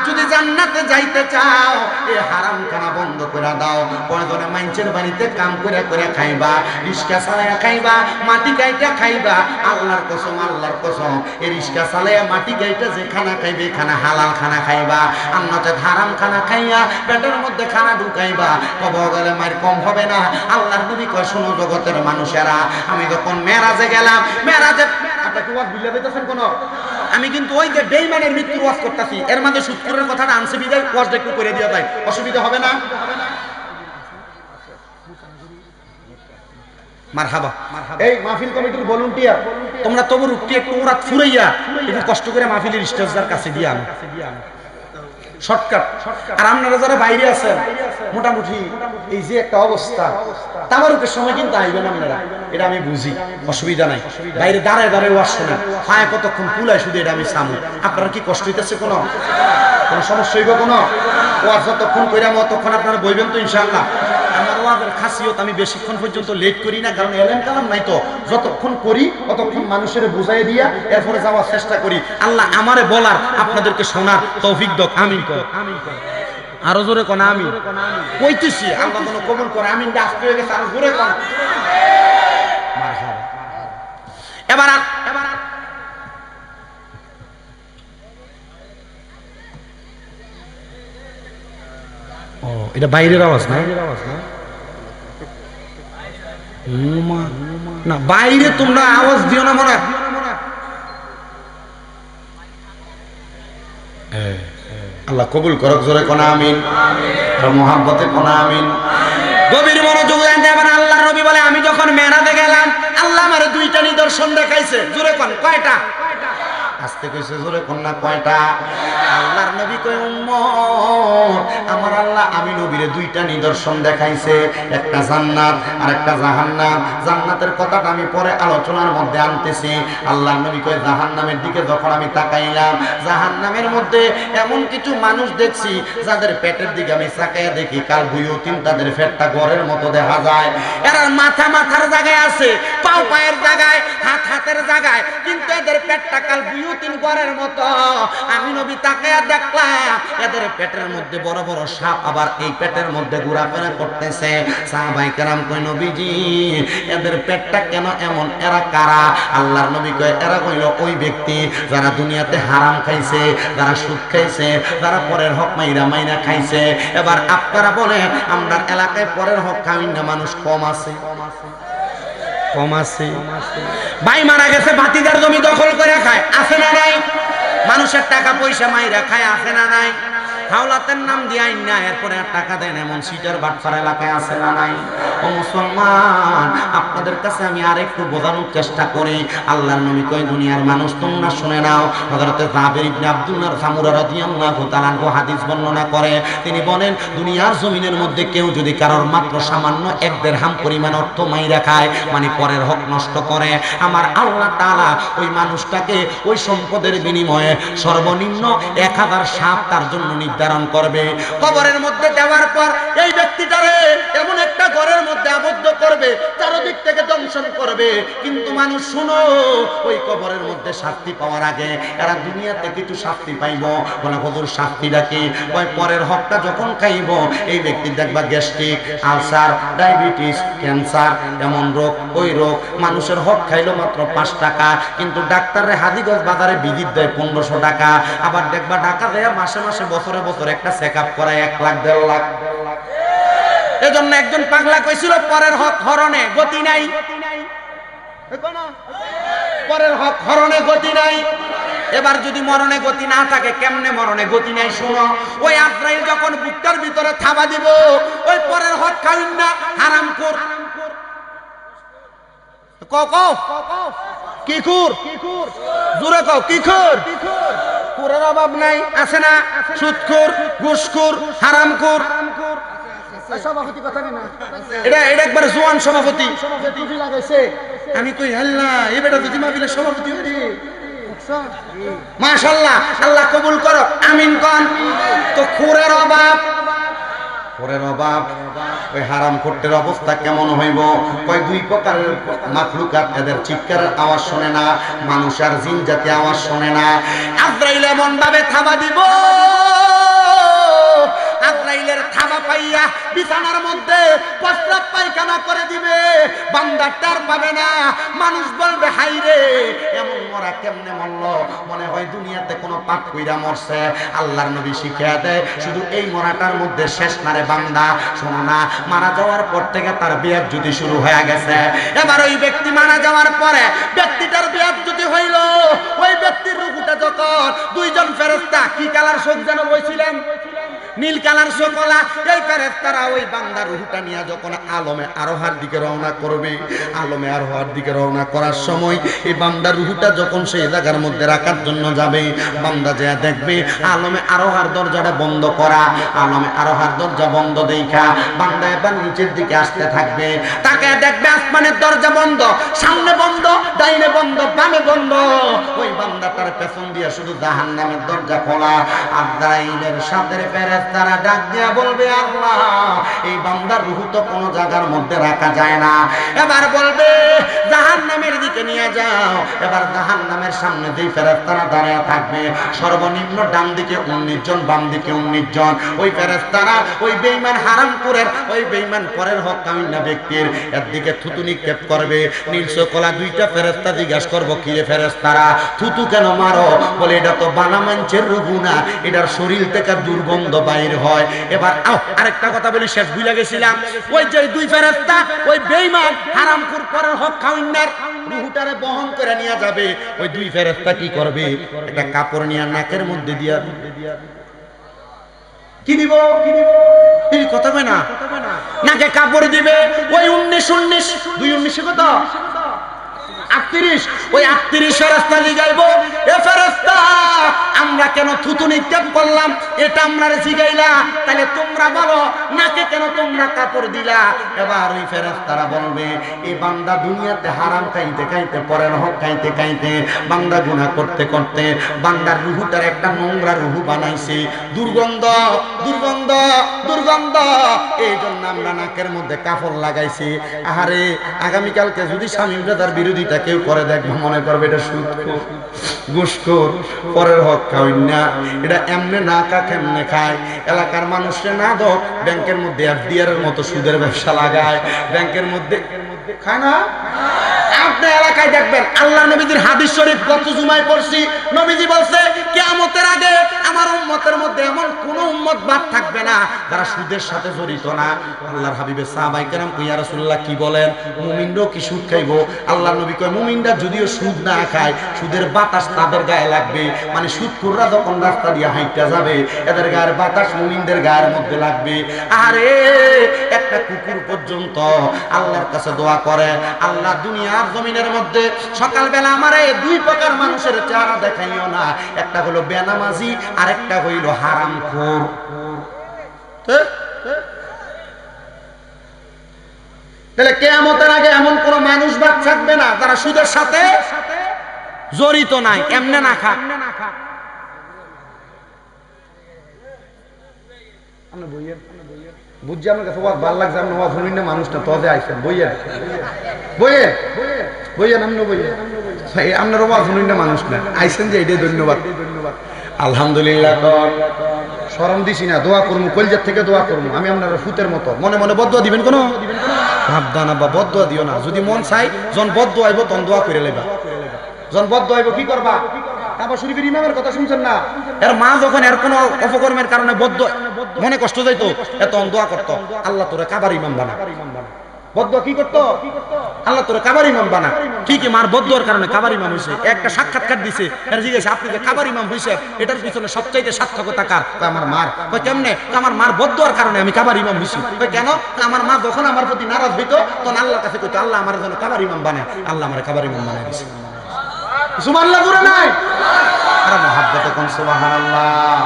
যদি জান্নাতে যাইতে চাও এই হারাম খানা বন্ধ করে দাও। প্রয়োজনে মানুষের বাড়িতে কাম করে করে খাইবা, রিস্কা চালাইয়া খাইবা, মাটি গাইটা খাইবা। আল্লাহর কসম, আল্লাহর কসম, এই রিস্কা চালাইয়া মাটি গাইটা যে খানা খাইবে খানা হালাল খানা খাইবা। অন্যতে হারাম খানা খাইয়া পেটের মধ্যে খানা ঢুকাইবা, কবর গেলে মার কম হবে না। আল্লাহর নবী কয় শোনো জগতের মানুষেরা, আমি যখন মেরাজে গেলাম, মেরাজে আপনাকে ওয়াজ বুঝলে দিতেছেন কোন? আমি কিন্তু ওই যে বেঈমানের মৃত্যুর ওয়াজ করতেছি, এর মাঝে সুদখোরের কথাটা আনছে বিদায় ওয়াজটা একটু করে দিয়ে যায়, অসুবিধা হবে না? মারহাবা। এই মাহফিল কমিটির ভলান্টিয়ার তোমরা তবু রুটি একটু ওরা ফুরাইয়া একটু কষ্ট করে মাহফিলের স্টেজটার কাছে দিয়ে আনো, শর্টকাট। আর আপনারা যারা বাইরে আছেন মোটামুটি এই যে একটা অবস্থা, তাবারুকের সময় কিন্তু আইবেন আপনারা, এটা আমি বুঝি, অসুবিধা নাই। বাইরে দাঁড়ায় দাঁড়ায় ওয়াজ শোনেন, হায় কতক্ষণ কুলায় শুধু এটা আমি সামু। আপনারা কি কষ্ট হইতেছে? কোনো সমস্যা হইব? কোনো ওয়াজ যতক্ষণ কইরাম ততক্ষণ আপনারা বইবেন তো ইনশাআল্লাহ। আমার ওয়াজের খাসিয়ত আমি বেশিক্ষণ পর্যন্ত লেট করি না, কারণ এলেম কালাম নাই তো। যতক্ষণ করি ততক্ষণ মানুষের বুঝাই দিয়া এরপরে যাওয়ার চেষ্টা করি। আল্লাহ আমারে বলার আপনাদেরকে শোনার তৌফিক দাও। আমিন কর, আরো জোরে কোন আমি কইতেছি, আল্লাহ যেন কবুল করে। আমিন আসতে হয়ে গেছে, আরো জোরে কোন। এবার ও এটা বাইরের আওয়াজ না? না বাইরে তোমরা আওয়াজ দিও না মনে। আল্লাহ কবুল করক, জোরে কোন আমিন, মোহাব্বতে কোন আমিন। গভীর মনোযোগ দেবেন। আল্লাহর নবী বলে আমি যখন মেরাজে গেলাম আল্লাহ আমারে দুইটা নিদর্শন দেখাইছে। জোরে কোন কয়টা? আস্তে কইছে জোরে কোন না কয়টা? আল্লাহর নবী কই উম্মত আমার আল্লাহ আমি নবীরে দুইটা নিদর্শন দেখাইছে, একটা জান্নাত আর একটা জাহান্নাম। জান্নাতের কথাটা আমি পরে আলোচনার মধ্যে আনতেছি। আল্লাহর নবী কই জাহান্নামের দিকে যখন আমি তাকাইলাম জাহান্নামের মধ্যে এমন কিছু মানুষ দেখছি যাদের পেটের দিকে আমি তাকাইয়া দেখি কাল বুয়ুতিন, তাদের পেটটা ঘরের মতো দেখা যায়। এরা মাথা মাথার জায়গায় আছে, পাও পায়ের জায়গায়, হাত হাতের জায়গায়, কিন্তু এদের পেটটা কাল বুয়ুতিন ঘরের মতো। আমি নবী তাকাইয়া দেখলাম এদের পেটের মধ্যে বড় বড় সাপ আবার এই পেটের মধ্যে ঘোরাফেরা করতেছে। সাহাবায়ে কেরাম কই নবীজি এদের পেটটা কেন এমন, এরা কারা? আল্লাহর নবী কয় এরা কইল ওই ব্যক্তি যারা দুনিয়াতে হারাম খাইছে, যারা সুদ খাইছে, যারা পরের হক মাইরা মাইরা খাইছে। এবার আপনারা বলেন আমরা এলাকায় পরের হক খাই না মানুষ কম আছে? কম আছে? ভাই মারা গেছে ভাতিজার জমি দখল করে খায়, আছে না নাই? মানুষের টাকা পয়সা মাইরা খায়, আছে না নাই? হাওলাতের নাম দিয়ে আইন না এরপরে টাকা দেন এমন সিটার বাটফার এলাকায় আছে না নাই? ও মুসলমান আপনাদের কাছে আমি আরেকটু বোঝানোর চেষ্টা করি। আল্লাহর নবী কয় দুনিয়ার মানুষ তোমরা শুনে নাও। হযরতে জাবের ইবনে আব্দুল্লাহ সামুরা রাদিয়াল্লাহু তাআলা হাদিস বর্ণনা করে, তিনি বলেন দুনিয়ার জমিনের মধ্যে কেউ যদি কারোর মাত্র সামান্য 1 দিরহাম পরিমাণ অর্থ মাইরা খায়, মানে পরের হক নষ্ট করে, আমার আল্লাহ তাআলা ওই মানুষটাকে ওই সম্পদের বিনিময়ে সর্বনিম্ন 1000 সাপ তার জন্য নির্ধারণ করবে। কবরের মধ্যে দেওয়ার পর এই ব্যক্তিটারে এমন একটা ঘরের মধ্যে আবদ্ধ করবে, চারদিক থেকে দংশন করবে। কিন্তু মানুষ শুনো, ওই কবরের মধ্যে শাস্তি পাওয়ার আগে এরা দুনিয়াতে কিছু শাস্তি পাইব। বলে হুজুর শাস্তিটা কি? ওই পরের হকটা যখন খাইব এই ব্যক্তি দেখবা গ্যাস্ট্রিক, আলসার, ডায়াবেটিস, ক্যান্সার, এমন রোগ ওই রোগ। মানুষের হক খাইলো মাত্র 5 টাকা, কিন্তু ডাক্তারের হাজিগঞ্জ বাজারে ভিজিট দেয় 1500 টাকা। আবার দেখবা ঢাকা দেয়া মাসে মাসে বছরে বছরে একটা চেকআপ করায় 1 লাখ 1.5 লাখ। এজন্য একজন পাগলা কইছিল পরের হক হরণে গতি নাই। পরের হক হরণে গতি নাই। এবার যদি মরণে গতি না থাকে কেমনে মরণে গতি নাই? শুনো, ওই আজরাইল যখন বুকটার ভিতরে থাবা দিব, ওই পরের হক খাইন না হারামখোর। কি খুর? জোরে কও কি খুর? খুরের অভাব নাই, আছে না? সুদখোর, ঘুষখোর, হারামখোর। সভাপতি কথা না, এটা একবার জোয়ান সভাপতি টুপি লাগাইছে। আমি কই আল্লাহ এই বেটা যদি মাহফিলের সভাপতি হই, মাশাআল্লাহ, আল্লাহ কবুল করো, আমিন কোন। তো খুরের অভাব, খুরের অভাব, ওই হারামখোরদের অবস্থা কেমন হইব? কয় 2 প্রকারের মাখলুকাত এদের চিৎকারের আওয়াজ শোনে না, মানুষ আর জিন জাতি আওয়াজ শোনে না। আজরাইল এমন ভাবে থাবা দিব, আজরাইলের থাবা পাইয়া বিছানার মধ্যে প্রস্রাব পায়খানা করে দিবে, বান্দা টের পাবে না। মানুষ বলবে হাই রে এমন মরা কেমনে মরলো, মনে হয় দুনিয়াতে কোনো পাপ কইরা মরছে। আল্লাহর নবী শিখিয়ে দেয় শুধু এই মরাটার মধ্যে শেষ না রে বান্দা, শোনো না, মারা যাওয়ার পর থেকে তার বিয়াজ্জুতি শুরু হয়ে গেছে। এবার ওই ব্যক্তি মারা যাওয়ার পরে ব্যক্তিটার বিয়াজ্জুতি হইল, ওই ব্যক্তির রূহটা যখন 2 জন ফেরেশতা, কি কালার শোক যেন বলছিলেন, নীল কালার শোকলা, এই ফেরেশতারা ওই বান্দার রূহটা নিয়ে যখন আলমে আরোহার দিকে রওনা করবে, আলমে আরোহার দিকে রওনা করার সময় এই বান্দার রূহটা যখন সেই জায়গার মধ্যে রাখার জন্য যাবে, বান্দা যা দেখবে আলমে আরোহার দরজাটা বন্ধ করা, আলমে আরোহার দরজা বন্ধ দেখা বান্দা এবার নিচের দিকে আসতে থাকবে। তাকে দেখবে আসমানের দরজা বন্ধ, সামনে বন্ধ, ডাইনে বন্ধ, বামে বন্ধ। ওই বান্দাটার পেছন দিয়ে শুধু জাহান্নামের দরজা খোলা। আজরাইলের সাথে ফেরেশতারা ডাক দিয়া বলবে আল্লাহ এই বান্দার রূহ তো কোনো জায়গার মধ্যে রাখা যায় না। এবার বলবে জাহান্নামের দিকে নিয়ে যাও। এবার জাহান্নামের সামনে যেই ফেরেশতারা দাঁড়িয়ে থাকবে, সর্বনিম্ন ডান দিকে 19 জন, বাম দিকে 19 জন। ওই ফেরেশতারা ওই বেঈমান হারামখোরের, ওই বেঈমান পরের হক কামিনা ব্যক্তির এর দিকে থুতু নিক্ষেপ করবে। নীলসকলা 2টা ফেরেশতা জিজ্ঞাসা করবো কি রে ফেরেশতারা থুতু কেন মারো? বলে এটা তো বানা মানুষের রূহ না, এটার শরীর থেকে দুর্গন্ধ বাইর হয়। এবার আরেকটা কথা বলি, শেষ ভুলে গেছিলাম। ওই যে দুই ফেরেশতা ওই বেঈমান হারামখোর পরের হক খাওয়ার রূহটারে বহন করে নিয়ে যাবে। ওই দুই ফেরেশতা কি করবে? একটা কাপড় নিয়ে নাকের মধ্যে দিয়া কি দিব? এই কথা কয় না, নাকে কাপড় দিবে। ওই 19 2 19 কত 38, ওই 38 ফেরেশতা জিগাইবো, এ ফেরেশতা আমরা কেন থুতু নিক্ষেপ করলাম এটা আমরারে জিগাইলা, তাহলে তোমরা বলো নাকে কেন তোমরা কাপড় দিলা? এবার ওই ফেরেশতারা বলবে, এই বান্দা দুনিয়াতে হারাম খাইতে খাইতে পরের হক খাইতে খাইতে বান্দা গুনাহ করতে করতে বান্দার রূহটার একটা নোংরা রূহ বানাইছে, দুর্গন্ধ দুর্গন্ধ দুর্গন্ধ, এই জন্য আমরা নাকের মধ্যে কাপড় লাগাইছি। আহারে আগামীকালকে যদি স্বামী ব্রাদার বিরোধিতা কেউ করে দেখবো, মনে করবে এটা সুদখোর ঘুষখোর, পরের হক খাওয়াই না, এটা এমনে না কা কেমনে খায়। এলাকার মানুষে না দো ব্যাংকের মধ্যে এফডিআর এর মতো সুদের ব্যবসা লাগায়, ব্যাংকের মধ্যে খায় না। আপনি এলাকায় দেখবেন আল্লাহ নবীজির হাদিস শরীফ গত জুমায় পড়ছি, নবীজি বলছে কিয়ামতের আগে আমার উম্মতের মধ্যে এমন কোন উম্মত বাদ থাকবে না যারা সুদের সাথে জড়িত না। আল্লাহর হাবিবে সাহাবায়ে কেরাম ইয়া রাসূলুল্লাহ কি বলেন, মুমিনরাও কি সুদ খাইবো? আল্লাহর নবী কয় মুমিনরা যদিও সুদ না খায় সুদের বাতাস তাদের গায়ে লাগবে, মানে সুদখোররা যখন রাস্তা দিয়ে হাঁইটা যাবে এদের গায়ের বাতাস মুমিনদের গায়ের মধ্যে লাগবে। আরে একটা কুকুর পর্যন্ত আল্লাহর কাছে দোয়া করে, আল্লাহ দুনিয়ার জমিনের মধ্যে সকালবেলা আমারে দুই প্রকার মানুষের চেহারা দেখাইও না, একটা হলো বেনামাজি আর একটা হইল হারামখোর। তাহলে কিয়ামতের আগে এমন কোন মানুষ বাদ থাকবে না যারা সুদের সাথে জড়িত নাই, এমনে না খা। বুঝছি আমার কাছে ভালো লাগছে, আপনি শুনুন না মানুষটা তজে আইসেন, বইয়েন বইয়েন বইয়েন, আপনি বইয়েন, আপনার শুনুন না মানুষ না আইসেন যে এটাই ধন্যবাদ। আলহামদুলিল্লাহ, শরম দিছি না, দোয়া করবো কলজার থেকে দোয়া করবো। আমি আপনার ফুতের মতো মনে মনে বদদোয়া দিবেন কোনো ভাবদানা বা বদদোয়া দিও না। যদি মন চাই যখন বদদোয়া আইব তখন দোয়া করে লেবা, যখন বদদোয়া আইব কি করবা? কাবা শরীফের ইমামের কথা শুনছেন না? এর মা যখন এর কোনো অপকর্মের কারণে বদদোয়া মনে কষ্ট যাইতো, এত দোয়া করতো, আল্লাহ তোরে কাবার ইমাম বানা। বদদোয়া কি করতো? আল্লাহ তোরে কাবার ইমাম বানা। ঠিকই মার বদদোয়ার কারণে কাবার ইমাম হইছে। একটা সাক্ষাৎকার দিছে, এর জিজ্ঞেস আপনি যে কাবার ইমাম হইছে এটার পিছনে সবচাইতে সার্থকতা কার? আমার মার। কই কেমনে? আমার মার বদদোয়ার কারণে আমি কাবার ইমাম হইছি। কই কেন? আমার মা যখন আমার প্রতি নারাজ হইতো তখন আল্লাহর কাছে কইতো আল্লাহ আমার জন্য কাবার ইমাম বানায়, আল্লাহ আমারে কাবার ইমাম বানায় দিছে। সুবহানাল্লাহ জোরে নাই? আর মহব্বতে কোন সুবহানাল্লাহ।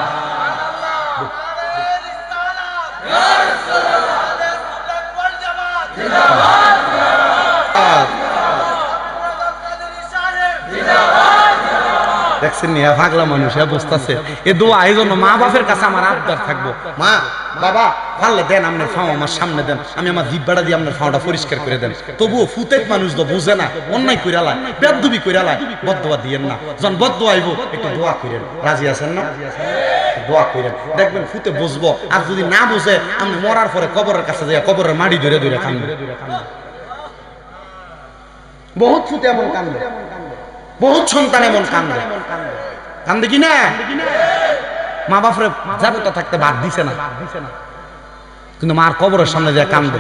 দেখছেন নিয়ে পাগলা মানুষ বুঝতেছে এ দোয়া। এই জন্য মা বাপের কাছে আমার আবদার থাকবো, মা বাবা পারলে দেন আপনার ফাও আমার সামনে দেন, আমি আমার জিব্বাটা দিয়ে আপনার ফাওটা পরিষ্কার করে দেন। তবুও ফুতেক মানুষ তো বুঝে না, অন্যায় কইরা লাই, বেদবি কইরা লাই, বদদোয়া দিয়েন না। যখন বদদোয়া আইব একটু দোয়া করেন, রাজি আছেন না? দোয়া করেন, দেখবেন ফুতে বুঝবো। আর যদি না বুঝে আপনি মরার পরে কবরের কাছে যাই কবরের মাটি ধরে ধরে কান্দে। বহুত ফুতে এমন কান্দে, বহুত সন্তান এমন কান্দে, কান্দে কি না? মা বাপরে যাবতা থাকতে বাদ দিছে না, কিন্তু মার কবরের সামনে যায় কান্দে।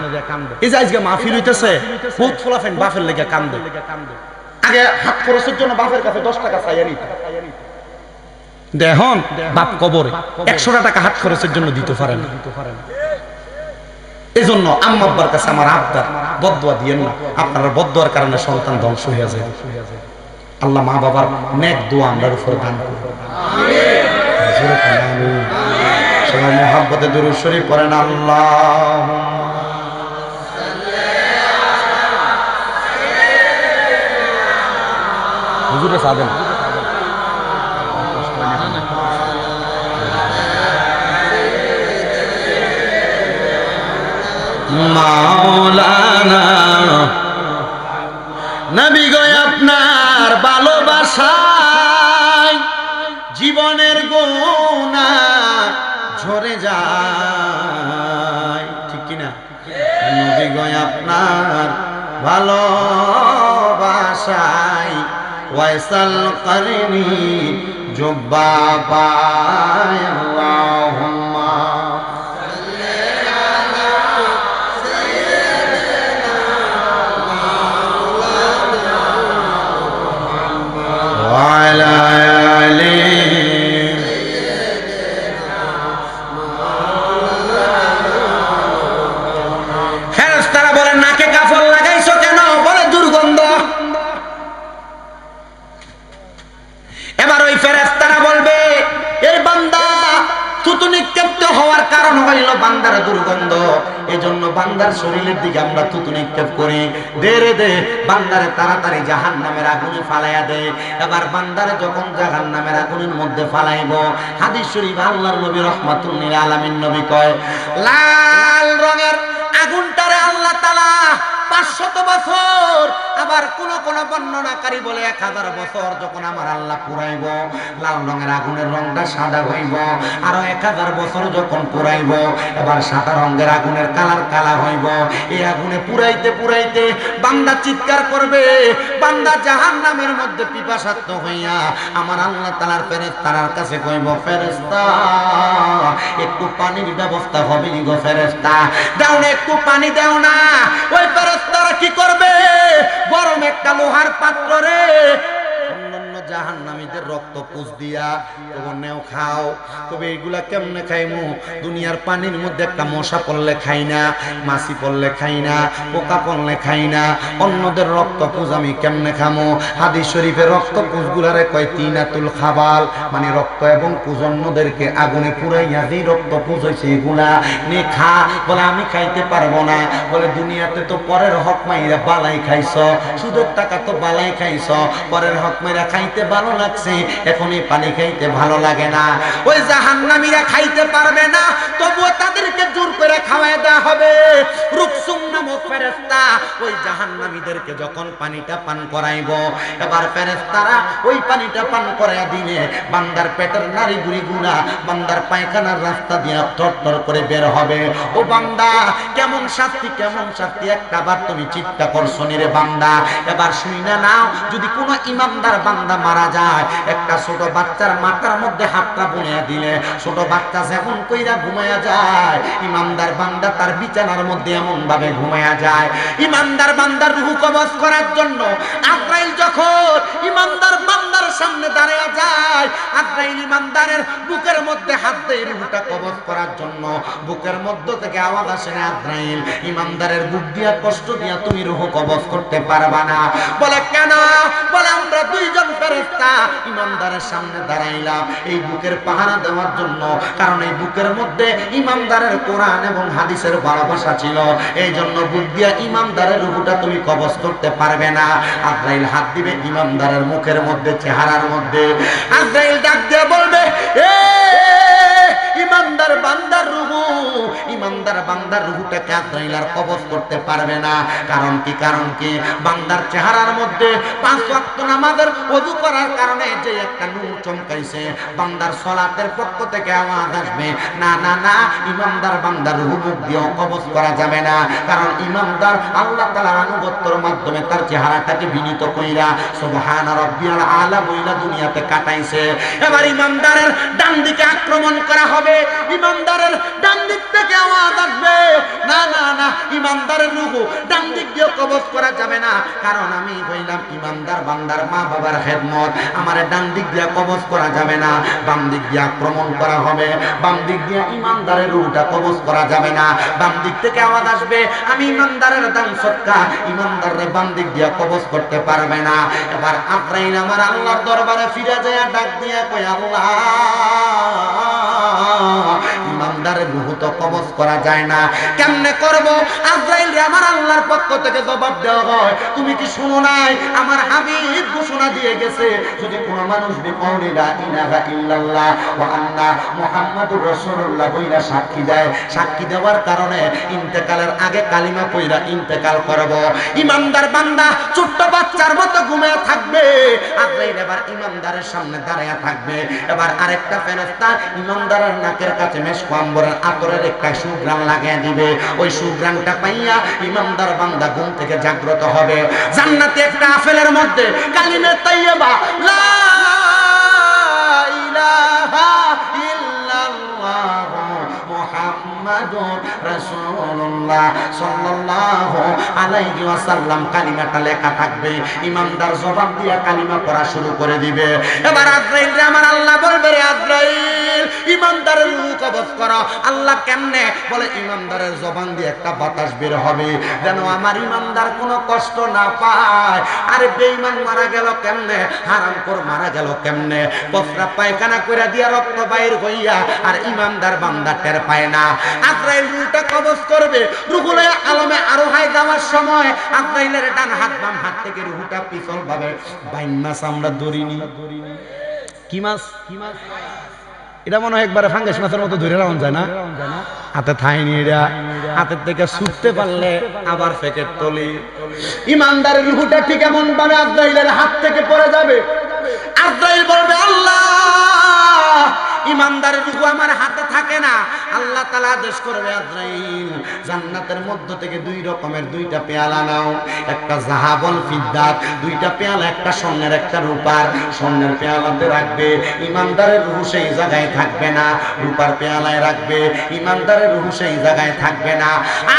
এই যে আজকে মাহফিল হইতেছে বহুত ফলাফেন বাপের লেগে কান্দে। আগে হাত খরচের জন্য বাপের কাছে 10 টাকা চাইয়া নিত, দেখুন বাপ কবরে 100 টাকা হাত খরচের জন্য দিতে পারে না। এই জন্য আম্মা আব্বার কাছে আমার আবদার, বদদোয়া দিয়েন না, আপনারা বদদোয়ার কারণে সন্তান ধ্বংস হয়ে যায়। আল্লাহ মা বাবার নেক দোয়া আমরার উপর দান করুন, আমিন। সবাই মুহাব্বতে দুরূদ শরীফ পড়েন। আল্লাহুম্মা হুজুরে সাদেন মাওলানা নবী গো আপনার ভালোবাসায় জীবনের গুনাহ ঝরে যায়, ঠিক কি না? নবী গো আপনার ভালোবাসায় ওয়াইসাল করনি জুব্বা পায়। আল্লাহুম্মা নিক্ষেপ্ত হওয়ার কারণ হইল বান্দার দুর্গন্ধ। এজন্য বান্দার শরীরের দিকে আমরা থুতু নিক্ষেপ করি, দে রে দে, বান্দারে তাড়াতাড়ি জাহান্নামের আগুনে ফালাইয়া দে। এবার বান্দারে যখন জাহান্নামের আগুনের মধ্যে ফালাইব, হাদিস শরীফ আল্লাহর নবী রাহমাতুল লিল আলামিন নবী কয়, লাল রঙের আগুনটারে আল্লাহ তাআলা 500 বছর, আবার কোন কোন বর্ণনাকারী বলে 1000 বছর যখন আমার আল্লাহ পুরাইব, লাল রঙের আগুনের রংটা সাদা হইব। আরো 1000 বছর যখন পুরাইব, এবার সাদা রঙের আগুনের কালার কালা হইব। এই আগুনে পুরাইতে পুরাইতে বান্দা চিৎকার করবে, বান্দা জাহান্নামের মধ্যে পিপাসার্ত হইয়া আমার আল্লাহ তাআলার ফেরেশতার কাছে কইব, ফেরেশতা একটু পানির ব্যবস্থা হবে গো ফেরেশতা, দাও না একটু পানি দাও না। ওই ফেরেশতারা কি করবে, গরম একটা লোহার পাত্র রে অন্যান্য জাহান্নামীদের রক্ত পুষ দিয়া তবে নেও খাও। তবে এইগুলা কেমনে খাইমু? দুনিয়ার পানির মধ্যে একটা মশা পড়লে খাই না, মাছি পড়লে খাই না, পোকা পড়লে খাই না, অন্যদের রক্ত পুষ আমি কেমনে খামো? হাদিস শরীফের রক্ত পুষগুলারে কয় তিনাতুল খাবাল, মানে রক্ত এবং পুষ অন্যদেরকে আগুনে পুরাইয়া যেই রক্ত পুষ হয়েছে এগুলা নে খা। বলে আমি খাইতে পারবো না। বলে দুনিয়াতে তো পরের হক মাইরা বালাই খাইছ, সুদের টাকা তো বালাই খাইছ, পরের হক মাইরা খাইতে ভালো লাগছে, এখন এই পানি খাইতে ভালো লাগে না। ওই জাহান্নামীরা খাইতে পারবে না, তবুও তাদেরকে জোর করে খাওয়ায় দেওয়া হবে। রুকসুম নামক ফেরেশতা ওই জাহান্নামীদেরকে যখন পানিটা পান করাইব, এবার ফেরেশতারা ওই পানিটা পান করাইয়া দিলে বান্দার পেটের নাড়ি গুড়িগুলা বান্দার পায়খানার রাস্তা দিয়ে থরথর করে বের হবে। ও বান্দা কেমন শাস্তি, কেমন শাস্তি, একটা বার তুমি চিন্তা করছো নি রে বান্দা? এবার শুই না নাও, যদি কোনো ইমানদার বান্দা মারা যায়, একটা ছোট বাচ্চার মাথার মধ্যে হাতটা বুনিয়া দিলে ছোট বাচ্চা যেমন কইরা ঘুমায়া যায়, ইমানদার বান্দা তার বিছানার মধ্যে এমন ভাবে ঘুমায়া যায়। ইমানদার বান্দার রূহ কবজ করার জন্য আজরাইল যখন ইমানদার বান্দার সামনে দাঁড়ায়া যায়, আজরাইল ইমানদারের বুকের মধ্যে হাত দেয় রূহটা কবজ করার জন্য। বুকের মধ্য থেকে আওয়াজ আসে না, আজরাইল ইমানদারের বুক দিয়া কষ্ট দিয়া তুমি রূহ কবজ করতে পারবা না। বলে কেন? বলে আমরা দুইজন ফেরেশতা ইমানদারের সামনে দাঁড়াইলাম এই বুকের পাহারা দেওয়ার জন্য, কারণ এই বুকের মধ্যে ইমানদারের কোরআন এবং হাদিসের ভালোবাসা ছিল, এই জন্য বুক দিয়া ইমানদারের রূহটা তুমি কবজ করতে পারবে না। আজরাইল হাত দিবে ইমানদারের মুখের মধ্যে, চেহারার মধ্যে। আজরাইল ডাক দিয়ে বলবে, এ ইমানদার বান্দার রূহ, ইমানদার বান্দার রূহটাকে আজরাইল আর কবজ করতে পারবে না। কারণ কি? কারণ কি? বান্দার চেহারার মধ্যে 5 ওয়াক্ত নামাজের ওযু করার কারণে যে একটা নূর চমকাইছে, বান্দার সালাতের পক্ষ থেকে আওয়াজ আসবে, না না না, ইমানদার বান্দার রূহ মুখ দিয়ে কবজ করা যাবে না। কারণ ইমানদার আল্লাহ তাআলার আনুগত্যের মাধ্যমে তার চেহারাটাকে বিনীত কইরা সুবহান রাব্বিয়াল আলা বইলা দুনিয়াতে কাটাইছে। এবার ইমানদারের ডান দিকে আক্রমণ করা হবে, ইমানদারের ডান দিক থেকে আওয়াজ আসবে, না না না, ইমানদারের রূহ ডান দিক দিয়ে কবজ করা যাবে না। কারণ আমি হইলাম ইমানদার বান্দার মা বাবার খেদমত, আমার ডান দিক দিয়ে কবজ করা যাবে না, বাম দিক দিয়ে আক্রমণ করা হবে। বাম দিক দিয়ে ইমানদারের রূহটা কবজ করা যাবে না। বাম দিক থেকে আওয়াজ আসবে, আমি ইমানদারের দান সদকা, ইমানদারের বাম দিক দিয়ে কবজ করতে পারবে না। এবার আজরাইল আমার আল্লাহর দরবারে ফিরে যায়, ডাক দিয়ে কই, আল্লাহ ইমানদারের রূহ তো কবজ করা যায় না, কেমনে করব? আজরাইল রে আমার আল্লাহর পক্ষ থেকে জবাব দেওয়া হয়, তুমি কি শুনো নাই? আমার হাবিব ঘোষণা দিয়ে গেছে, যদি কোন মানুষ বিকৌলি লা ইলাহা ইল্লাল্লাহ ওয়া আন্না মুহাম্মাদুর রাসূলুল্লাহ কইরা সাক্ষী দেয়, সাক্ষী দেওয়ার কারণে ইন্তেকালের আগে কালিমা কইরা ইন্তেকাল করব। ইমানদার বান্দা ছোট্ট বাচ্চার মতো ঘুমিয়ে থাকবে। আজরাইল এবার ইমানদারের সামনে দাঁড়ায়া থাকবে। এবার আরেকটা ফেরেশতা ইমানদারের নাকের কাছে মেশক আম্বরের আতরের একটা সুঘ্রাণ লাগিয়ে দিবে। ওই সুঘ্রাণটা পাইয়া ইমানদার বান্দা ঘুম থেকে জাগ্রত হবে। জান্নাতে একটা আপেলের মধ্যে কালিমে তাইয়্যিবা লা ইলাহা ইল্লাল্লাহ মুহাম্মাদুর মুহাম্মাদুর রাসূলুল্লাহ সাল্লাল্লাহু আলাইহি ওয়াসাল্লাম কালিমাটা লেখা থাকবে। ইমানদার জবান দিয়ে কালিমা পড়া শুরু করে দিবে। এবার আজরাইল রে আমার আল্লাহ বলবে, রে আজরাইল ইমানদারের রূহ কবজ করো। আল্লাহ কেমনে? বলে ইমানদারের জবান দিয়ে একটা বাতাস বের হবে যেন আমার ইমানদার কোনো কষ্ট না পায়। আরে বেঈমান মারা গেল কেমনে? হারামখোর মারা গেল কেমনে? প্রস্রাব পায়খানা করে দিয়া রক্ত বাইর হইয়া আর ইমানদার বান্দা টের পায় না। আজরাইল রূহটা কবজ করবে। রূহুল আলমে আরোহায় যাওয়ার সময় আজরাইলের ডান হাত বাম হাত থেকে রূহটা পিছল ভাবে বাইন মাছ আমরা ধরিনি। কি মাছ? এটা মনে হয় একবারে ফাঙ্গাস মাছের মতো ধরে রাখা যায় না, হাতে থাইনি। এটা হাতের থেকে ছুটতে পারলে আবার প্যাকেট তলি। ইমানদারের রূহটা ঠিক এমন ভাবে আজরাইলের হাত থেকে পড়ে যাবে। আজরাইল বলবে, আল্লাহ ইমানদারের রূহ আমার হাতে থাকে না। আল্লাহ তাআলা আদেশ করবে, আজরাইল জান্নাতের মধ্য থেকে দুই রকমের দুইটা পেয়ালা নাও। একটা জাহাবল ফিদ্দাত, দুইটা পেয়ালা, একটা স্বর্ণের একটা রূপার। স্বর্ণের পেয়ালাতে রাখবে, ইমানদারের রূহ সেই জায়গায় থাকবে না। রূপার পেয়ালায় রাখবে, ইমানদারের রূহ সেই জায়গায় থাকবে না।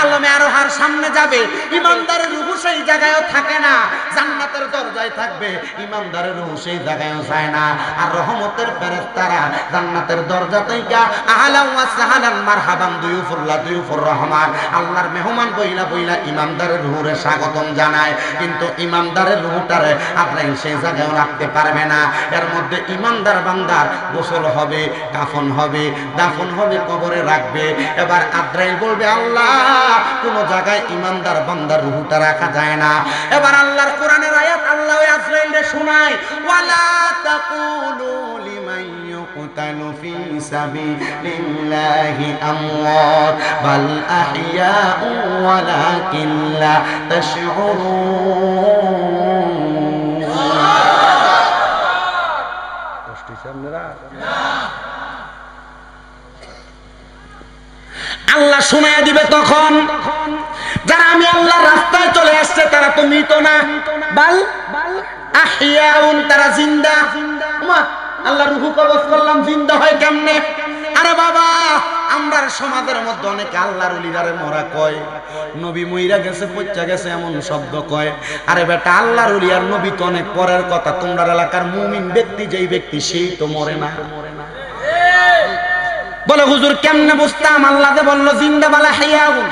আলমে আরোহার সামনে যাবে, ইমানদারের রূহ সেই জায়গায়ও থাকে না। জান্নাতের দরজায় থাকবে, ইমানদারের রূহ সেই জায়গায়ও যায় না। আর রহমতের ফেরেশতারা জান্নাতের দরজা থেকে আহলা ওয়া সাহলান মারহাবান দুয়ুফুল্লাহ দুয়ুফুর রহমান, আল্লাহর মেহমান বইলা বইলা ইমানদারের রূহরে স্বাগতম জানায়। কিন্তু ইমানদারের রূহটারে আজরাইল সেই জায়গায় রাখতে পারবে না। এর মধ্যে ইমানদার বান্দার গোসল হবে, কাফন হবে, দাফন হবে, কবরে রাখবে। এবার আজরাইল বলবে, আল্লাহ কোন জায়গায় ইমানদার বান্দার রূহটা রাখা যায় না। এবার আল্লাহর কোরআনের আয়াত আল্লাহ আজরাইলকে শোনায়, ওয়ালা তাকুলু লিমান ইউকতালু ফি সাবিলিল্লাহি আমওয়াত বাল আহইয়াউ ওয়ালাকিন লা তাশউরুন। কষ্ট সামনেরা আল্লাহ শোনায় দিবে তখন, যারা আমি আল্লাহর রাস্তায় চলে আসছে তারা তো মৃত না, বাল আহইয়াউন, তারা জিন্দা। আল্লাহ রূহ কবজ করলাম, জিন্দা হয় কেমনে? আরে বাবা, আমরা সমাজের মধ্যে অনেকে আল্লাহর ওলিদারে মরা কয়, নবী মইরা গেছে, পচা গেছে এমন শব্দ কয়। আরে বেটা, আল্লাহর ওলি আর নবী তো অনেক পরের কথা। তোমরা এলাকার মুমিন ব্যক্তি যেই ব্যক্তি সেই তো মরে না। বলে হুজুর কেমনে বুঝতাম? আল্লাহ যে বললো জিন্দা বালা হাইয়াউন,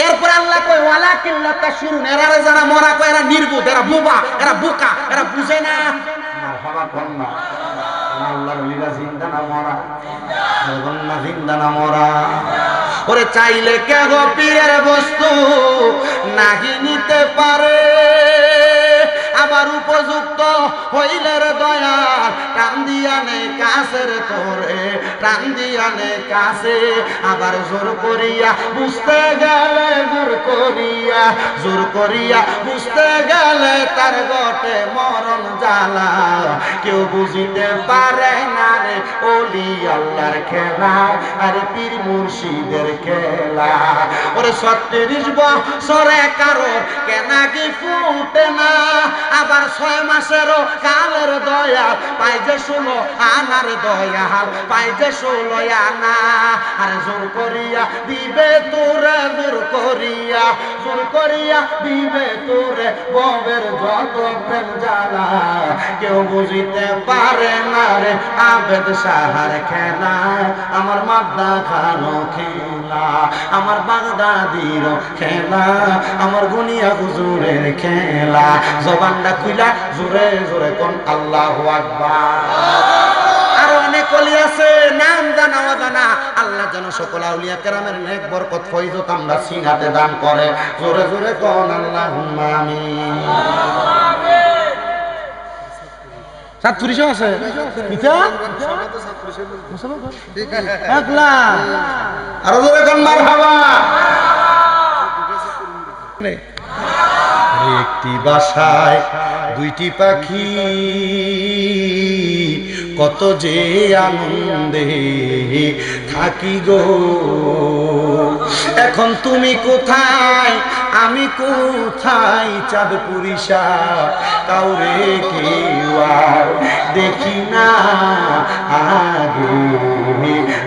এরপর আল্লাহ কয় ওয়ালাকিন লা তাশউরুন। এরা যারা মরা কয় এরা নির্বুধ, এরা বোবা, এরা বোকা, এরা বুঝে না। মারহাবা কন্না, আল্লাহর ওলিরা জিন্দা না মরা? বলনা জিন্দা না মরা? ওরে চাইলে কে গো পীরের বস্তু নাহি নিতে পারে, আবার উপযুক্ত হইলে রে দয়াল টান দিয়া নে কাছের তোরে, টান দিয়া নে কাছে। আবার জোর করিয়া বুঝতে গেলে, জোর করিয়া, জোর করিয়া বুঝতে গেলে তার গটে মরণ জ্বালা। কেউ বুঝিতে পারে না রে ওলি আল্লাহর খেলা আর পীর মুর্শিদের খেলা। ওরে ৩৬ বছরে কারো কেনা কি ফুটে না, আবার ৬ মাসেরও কালের দয়াল পাই যে ১৬ আনার দয়াল, পাই যে ১৬ আনা। আর জোর করিয়া দিবে তোরে, জোর করিয়া, জোর করিয়া দিবে তোরে ববের যত প্রেম জ্বালা। কেউ বুঝিতে পারে না রে আবেদ সাহার খেলা, আমার মাদ্দা খানো খেলা, আমার বাগদাদির খেলা, আমার গুনিয়া হুজুরের খেলা। জবানটা খুইলা জোরে জোরে কোন আল্লাহু আকবার। আরো অনেক ওলি আছে, নাম জানা অজানা। আল্লাহ যেন সকল আউলিয়া কেরামের নেক বরকত ফয়জত আমরা সিনাতে দান করে। জোরে জোরে কোন আল্লাহুম্মা আমিন। ৪৭ আছে মিঠা একলা, আরো জোরে কোন মারহাবা। একটি বাসায় দুইটি পাখি, কত যে আনন্দে থাকি গো। এখন তুমি কোথায়, আমি কোথায়, চাঁদ পুরিশা কাউরে কেউ আর দেখি না। আগে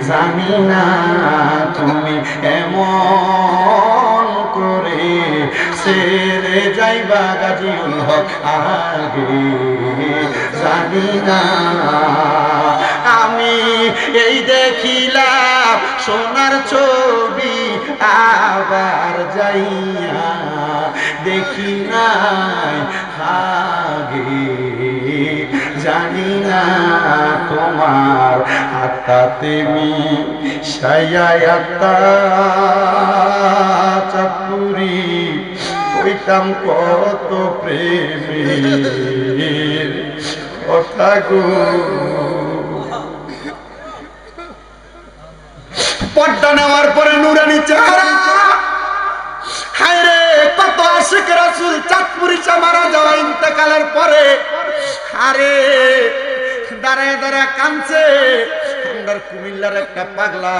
জানি না তুমি এমন করে ছেড়ে যাইবা গাজীউল হক আগে জানি না। আমি এই দেখিলাম সোনার ছবি আবার যাইয়া দেখি নাই আগে জানি না। তোমার হাতাতে মিশাইয়াতা চাপুরি কইতাম কত প্রেমের কথা গো। পর্দা নেওয়ার পরে নুরানি চেহারা, হায় রে কত আশিক রাসূল চাঁদপুরি মারা যাওয়া ইন্তেকালের পরে আরে দাঁড়ায় দাঁড়ায় কাঁদছে। আমরার কুমিল্লার একটা পাগলা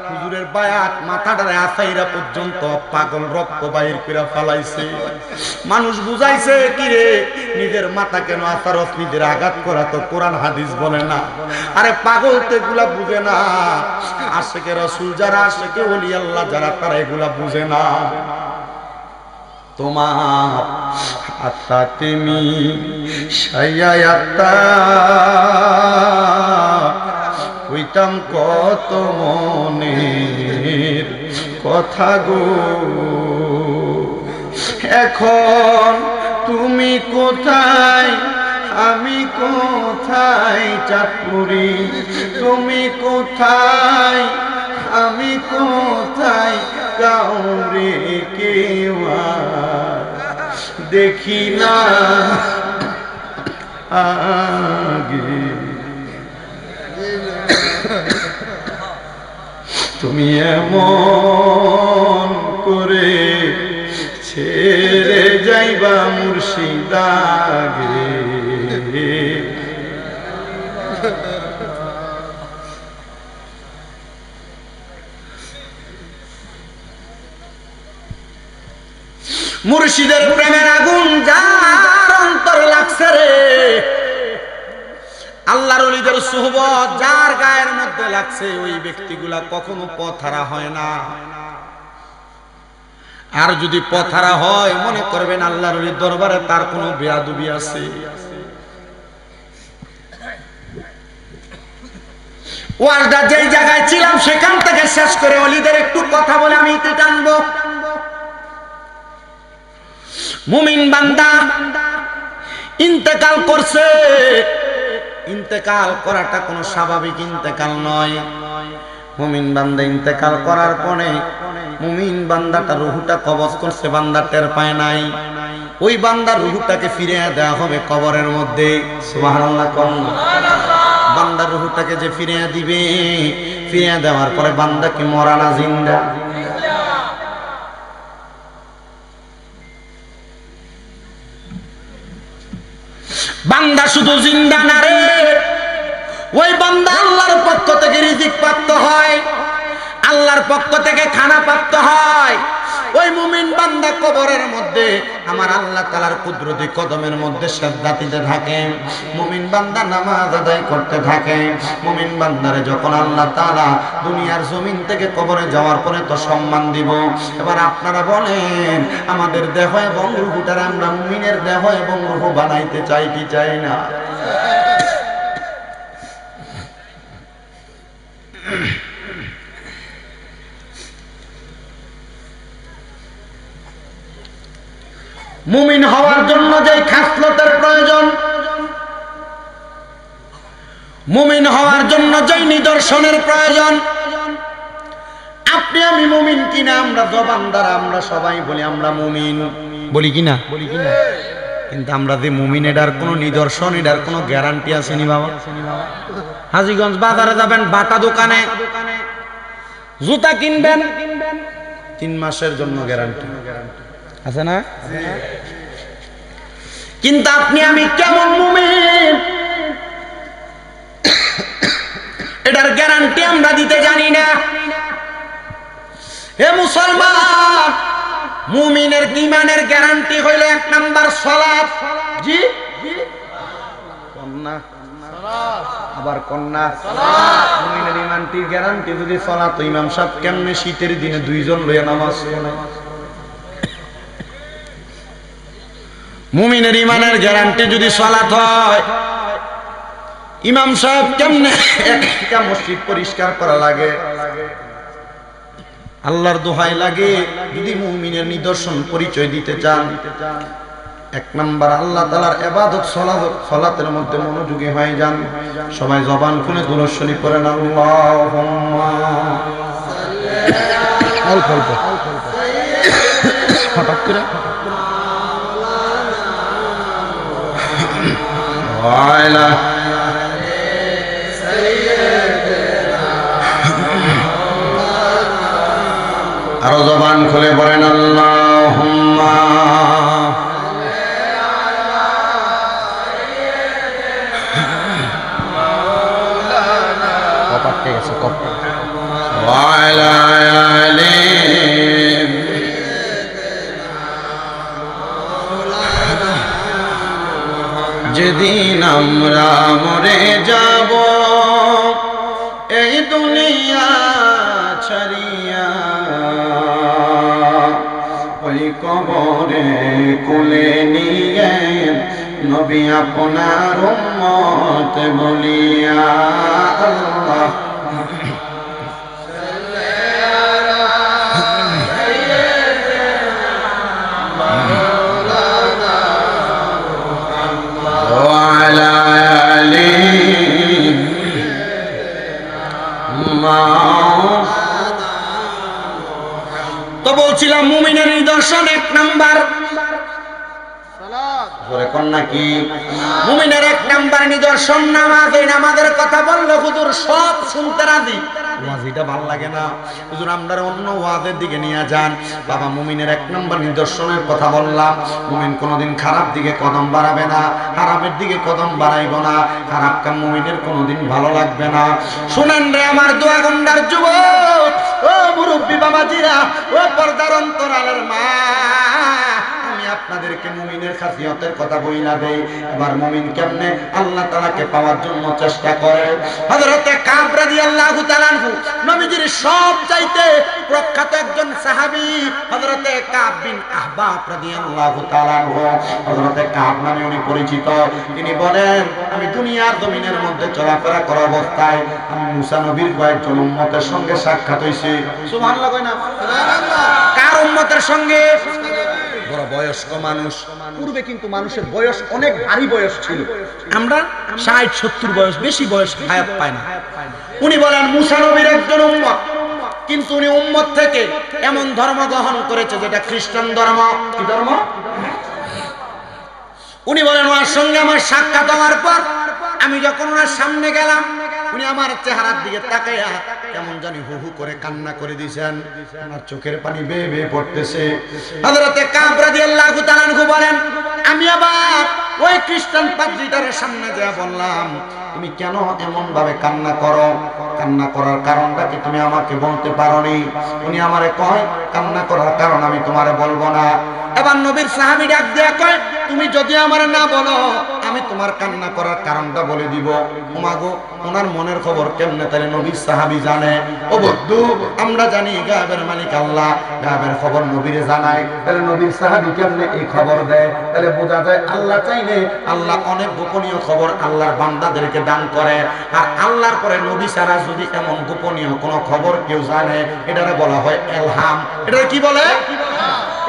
হুজুরের বায়াত মাথাটারে আসাইরা পর্যন্ত পাগল রক্ত বাইর করে ফালাইছে। মানুষ বুঝাইছে কি রে নিজের মাথা কেন আসারস, নিজের আঘাত করা তো কোরআন হাদিস বলে না। আরে পাগল তো এগুলা বুঝে না। আশিকে রাসূল যারা, আশিকে ওলি আল্লাহ যারা, তারা এগুলা বুঝে না। তোমার হাতাতে মিশাইয়াতা কইতাম কত মনের কথা গো। এখন তুমি কোথায়, আমি কোথায় চাঁদপুরি, তুমি কোথায়, আমি কোথায়, কাউরে কেউ দেখি না আগে। তুমি এমন করে ছেড়ে যাইবা মুর্শিদ আগে মুর্শিদের প্রেমের আগুন যার অন্তর লাগছে রে, আল্লাহর ওলিদের সুহবত যার গায়ের মধ্যে লাগছে, ওই ব্যক্তিগুলা কখনো পথহারা হয় না। আর যদি পথহারা হয় মনে করবেন আল্লাহর ওলির দরবারে তার কোনো বেয়াদবি আছে। ওয়াজটা যেই জায়গায় ছিলাম সেখান থেকে শেষ করে ওলিদের একটু কথা বলে আমি ইতি টানবো। মুমিন বান্দা ইন্তেকাল করছে, ইন্তেকাল করাটা কোনো স্বাভাবিক ইন্তেকাল নয়। মুমিন বান্দা ইন্তেকাল করার পরে মুমিন বান্দাটা রুহুটা কবজ করছে, বান্দা টের পায় নাই। ওই বান্দার রুহুটাকে ফিরিয়ে দেওয়া হবে কবরের মধ্যে। সুবহানাল্লাহ কোন বান্দার রুহুটাকে যে ফিরিয়ে দিবে, ফিরিয়ে দেওয়ার পরে বান্দা কি মরা না জিন্দা? বান্দা শুধু জিন্দা না রে, ওই বান্দা আল্লাহর পক্ষ থেকে রিজিক প্রাপ্ত হয়, আল্লাহর পক্ষ থেকে খানা প্রাপ্ত হয়। ওই মুমিন বান্দা কবরের মধ্যে আমার আল্লাহ তাআলার কুদরতি কদমের মধ্যে সিজদা দিতে থাকে, মুমিন বান্দা নামাজ আদায় করতে থাকে। মুমিন বান্দারে যখন আল্লাহ তাআলা দুনিয়ার জমিন থেকে কবরে যাওয়ার পরে তো সম্মান দিব। এবার আপনারা বলেন আমাদের দেহ এবং রূহটারে আমরা মুমিনের দেহ এবং রূহ বানাইতে চাই কি চাই না? মুমিন হওয়ার জন্য যে খাসলতের প্রয়োজন, মুমিন হওয়ার জন্য যে নিদর্শনের প্রয়োজন, আপনি আমি মুমিন কিনা আমরা জবান দ্বারা আমরা সবাই বলি আমরা মুমিন, বলি কিনা? কিন্তু আমরা যে মুমিন এটার কোনো নিদর্শন, এটার কোনো গ্যারান্টি আসেনি বাবা। হাজীগঞ্জ বাজারে যাবেন, বাটা দোকানে জুতা কিনবেন, 3 মাসের জন্য গ্যারান্টি আছে না? কিন্তু আপনি আমি কেমন মুমিন এটার গ্যারান্টি আমরা দিতে জানি না। হে মুসলমান, মুমিনের ঈমানের গ্যারান্টি হইল 1 নাম্বার সালাত। জি আবার কন্যা মুমিনের ইমানটির গ্যারান্টি যদি সালাত, তো ইমাম সাহেব কেমনে শীতের দিনে দুইজন লইয়া নামাজ পড়ে? মুমিনের ইমানের গ্যারান্টি যদি সালাত হয়, ইমাম সাহেব কেমনে একটা মসজিদ পরিষ্কার করা লাগে? আল্লাহর দোহাই লাগে, যদি মুমিনের নিদর্শন পরিচয় দিতে চান, এক নাম্বার আল্লাহ তাআলার ইবাদত সালাতের মধ্যে মনোযোগী হয়ে যান। সবাই জবান খুলে দুরূদ শরীফ পড়েন, আল্লাহুম্মা অল্প অল্প হঠাৎ করে ওয়াইলা আরো জবান খুলে পড়েন, আল্লাহুম্মা কপাটকে গেছে কপাট ওয়াইলা আলি যেদিন আমরা মরে যাব এই দুনিয়া ছাড়িয়া, ওই কবরে কোলে নিয়ে নবী আপনার উম্মত বলিয়া আল্লাহ তো বলছিলাম মুমিনের নিদর্শন এক নাম্বার নাকি মুমিনের এক নাম্বার নিদর্শন নামাজ। এই নামাজের কথা বললো হুজুর সব শুনতে রাজি, ওয়াজিটা ভালো লাগে না হুজুর, আমরা অন্য ওয়াজের দিকে নিয়ে যান। বাবা মুমিনের এক নাম্বার নিদর্শনের কথা বললাম, মুমিন কোনোদিন খারাপ দিকে কদম বাড়াবে না, হারামের দিকে কদম বাড়াইব না, খারাপ কাম মুমিনের কোনোদিন ভালো লাগবে না। শুনেন রে আমার দোয়া গন্ডার যুবক, ও মুরব্বী বাবাজিরা, ও পর্দার অন্তরালের মা, আপনাদেরকে মুমিনের খাসিয়তের কথা বইলা দেই। এবার মুমিন কেমনে আল্লাহ তাআলাকে পাওয়ার জন্য চেষ্টা করে। হযরতে কাব রাদিয়াল্লাহু তাআলা আনহু নবীজির সবচাইতে প্রখ্যাত একজন সাহাবী, হযরতে কাব বিন আহবাব রাদিয়াল্লাহু তাআলা আনহু, হযরতে কাব নামে উনি পরিচিত। তিনি বলেন, আমি দুনিয়ার জমিনের মধ্যে চলাফেরা করা অবস্থায় আমি মুসা নবীর কয়েকজন উম্মতের সঙ্গে সাক্ষাৎ হইছি। সুবহানাল্লাহ কই না? সুবহানাল্লাহ। কার উম্মতের সঙ্গে? বড় বয়স্ক মানুষ। পূর্বে কিন্তু মানুষের বয়স অনেক ভারী বয়স ছিল, আমরা 60-70 বয়স, বেশি বয়স হায়াত পাই না। উনি বলেন মুসা নবীর একজন উম্মত, কিন্তু উনি উম্মত থেকে এমন ধর্ম গ্রহণ করেছে যেটা খ্রিস্টান ধর্ম। কি ধর্ম? উনি বলেন ওনার সঙ্গে আমার সাক্ষাৎ হওয়ার পর আমি যখন ওনার সামনে গেলাম, উনি আমার চেহারার দিকে তাকাইয়া কেমন জানি হু হু করে কান্না করে দিয়েছেন, আমার চোখের পানি বেয়ে বেয়ে পড়তেছে। হযরতে কাব রাদিয়াল্লাহু তাআলা আনহু বলেন, আমি আবার ওই খ্রিস্টান পাদ্রীটার সামনে যা বললাম, তুমি কেন এমন ভাবে কান্না করো? কান্না করার কারণটা কি তুমি আমাকে বলতে পারোনি? উনি আমারে কয়, কান্না করার কারণ আমি তোমারে বলবো না। এবার নবীর সাহাবী ডাক দিয়া কয়, তুমি যদি আমারে না বলো আমি তোমার কান্না করার কারণটা বলে দিব। ওমাগো, ওনার মনের খবর কেমনে তাহলে নবীর সাহাবী জানে? ও বন্ধু, আমরা জানি গায়েবের মালিক আল্লাহ, গায়েবের খবর নবীরে জানায়, তাহলে নবীর সাহাবী কেমনে এই খবর দেয়? তাহলে বোঝা যায় আল্লাহ চাইলে আল্লাহ অনেক গোপনীয় খবর আল্লাহর বান্দাদেরকে দান করে। আর আল্লাহর পরে নবী ছাড়া যদি এমন গোপনীয় কোনো খবর কেউ জানে, এটারে বলা হয় ইলহাম। এটা কি বলে?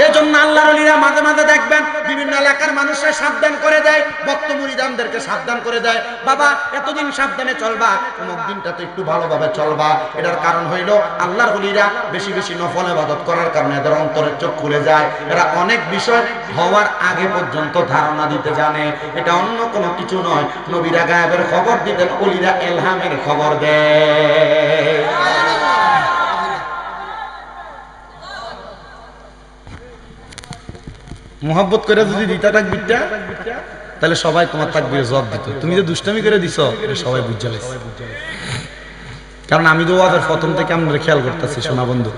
এজন্য আল্লাহর ওলিরা মাঝে মাঝে দেখবেন বিভিন্ন এলাকার মানুষরা সাবধান করে দেয়, ভক্ত মুরিদানদেরকে সাবধান করে দেয়, বাবা এতদিন সাবধানে চলবা, অমুক দিনটাতে একটু ভালোভাবে চলবা। এটার কারণ হইল আল্লাহর ওলিরা বেশি বেশি নফল ইবাদত করার কারণে এদের অন্তরের চোখ খুলে যায়, এরা অনেক বিষয় হওয়ার আগে পর্যন্ত ধারণা দিতে জানে। এটা অন্য কোনো কিছু নয়, নবীরা গায়েবের খবর দিতেন, ওলিরা ইলহামের খবর দেয়। মোহাব্বত করে যদি দিতা তাকবীরটা, তাহলে সবাই তোমার তাকবীরে জবাব দিত। তুমি যে দুষ্টামি করে দিছো এটা সবাই বুঝে গেছে, কারণ আমি তো ওয়াজের প্রথম থেকে আমরা খেয়াল করতেছি। সোনা বন্ধু,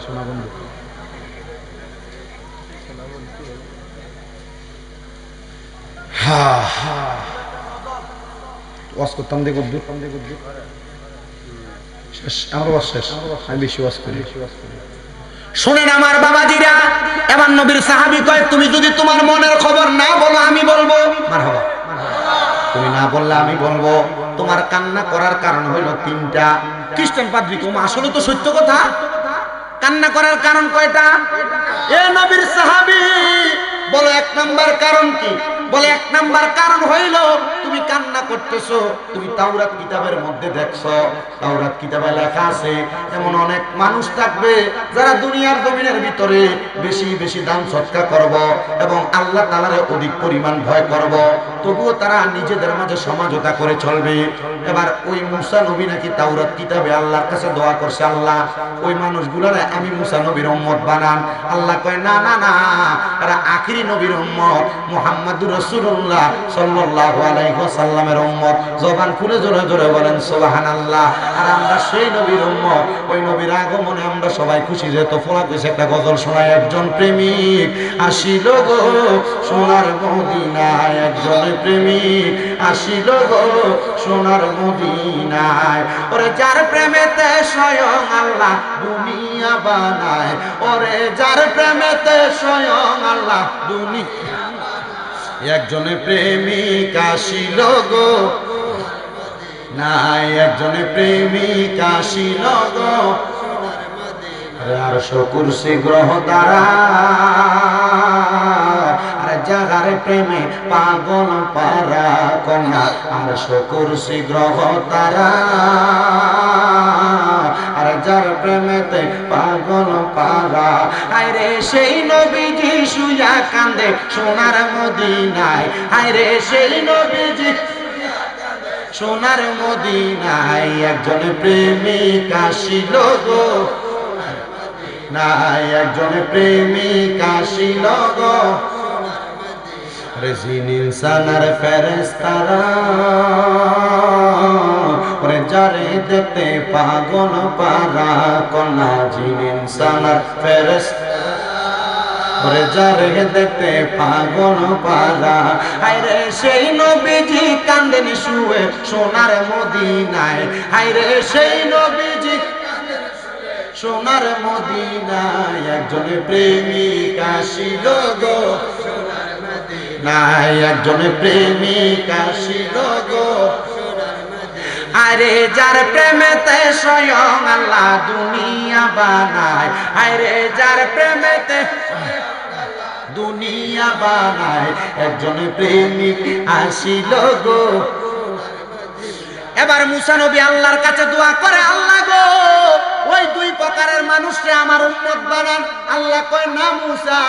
ওয়াজ করতাম দেখো শেষ, আমার ওয়াজ শেষ, আমি বেশি ওয়াজ করি। শোনেন আমার বাবাজিরা, এবার নবীর সাহাবী কয় তুমি যদি তোমার মনের খবর না বলো আমি বলবো। মারহাবা। তুমি না বললে আমি বলবো। তোমার কান্না করার কারণ হইল তিনটা। খ্রিস্টান পাদ্রী কম, আসলে তো সত্য কথা। কান্না করার কারণ কয়টা? এ নবীর সাহাবী বলো এক নাম্বার কারণ কি? বলে এক নাম্বার কারণ হইল তুমি কান্না করতেছো, তুমি তাওরাত কিতাবের মধ্যে দেখছো, তাওরাত কিতাবে লেখা আছে এমন অনেক মানুষ থাকবে যারা দুনিয়ার জমিনের ভিতরে বেশি বেশি দান সৎকার করব এবং আল্লাহ তাআলার অধিক পরিমাণ ভয় করব, তবুও তারা নিজেদের মাঝে সমঝোতা করে চলবে। এবার ওই মুসা নবী নাকি তাওরাত কিতাবে আল্লাহর কাছে দোয়া করছে, আল্লাহ ওই মানুষগুলোরে আমি মুসা নবীর উম্মত বানান। আল্লাহ কয় না না না, এরা আখিরি নবীর উম্মত, মুহাম্মাদুর রাসূলুল্লাহ সাল্লাল্লাহু আলাইহি ওয়াসাল্লামের উম্মত। জবান খুলে জোরে জোরে বলেন সুবহানাল্লাহ। আর আমরা সেই নবীর উম্মত, ওই নবীর আগমনে আমরা সবাই খুশি। যেহেতু ফোলা কইছে একটা গজল শোনায়, একজন প্রেমিক আসিল গো সোনার মদিনায়, একজন প্রেমিক আসিল গো সোনার মদিনায়। ওরে যার প্রেমেতে স্বয়ং আল্লাহ দুনিয়া বানায়, ওরে যার প্রেমেতে স্বয়ং আল্লাহ দুনিয়া। একজনে প্রেমিক আসিল গো নাই, একজনে প্রেমিক আসিল গো আর কুরসি গ্রহ দ্বারা। আর যার প্রেমে পাগল পারা কন্যা আর কুরসি গ্রহ তারা। আর যার প্রেমেতে পাগল পারা, আরে সেই নবীজি শুয়া কান্দে সোনার মদিনায়, আরে সেই নবীজি সোনার মদিনায়। একজন প্রেমিক আসিল গো নাই, একজন প্রেমিক আসিল গো জিন ইনসানার ফেরেশতারা। ওরে যারে দেখতে পাগল পারা কন্যা জিন ইনসানার ফেরেশতারা। ওরে যারে দেখতে পাগল পারা, আইরে সেই নবীজি কান্দেন শুয়ে সোনার মদিনায়, আইরে সেই নবীজি সোনার মদিনায়। একজন প্রেমিক আসিল গো সোনার মদিনায়, একজন প্রেমিক আসিল গো সোনার মদিনায়। আরে যার প্রেমেতে স্বয়ং আল্লাহ দুনিয়া বানায়, আরে যার প্রেমেতে দুনিয়া বানায়, একজন প্রেমিক আসিল গো। এবার মুসা নবী আল্লাহর কাছে দোয়া করে, আল্লাহ গো ওই দুই প্রকারের মানুষকে আমার উম্মত বানান। আল্লাহ কয় না মুসা,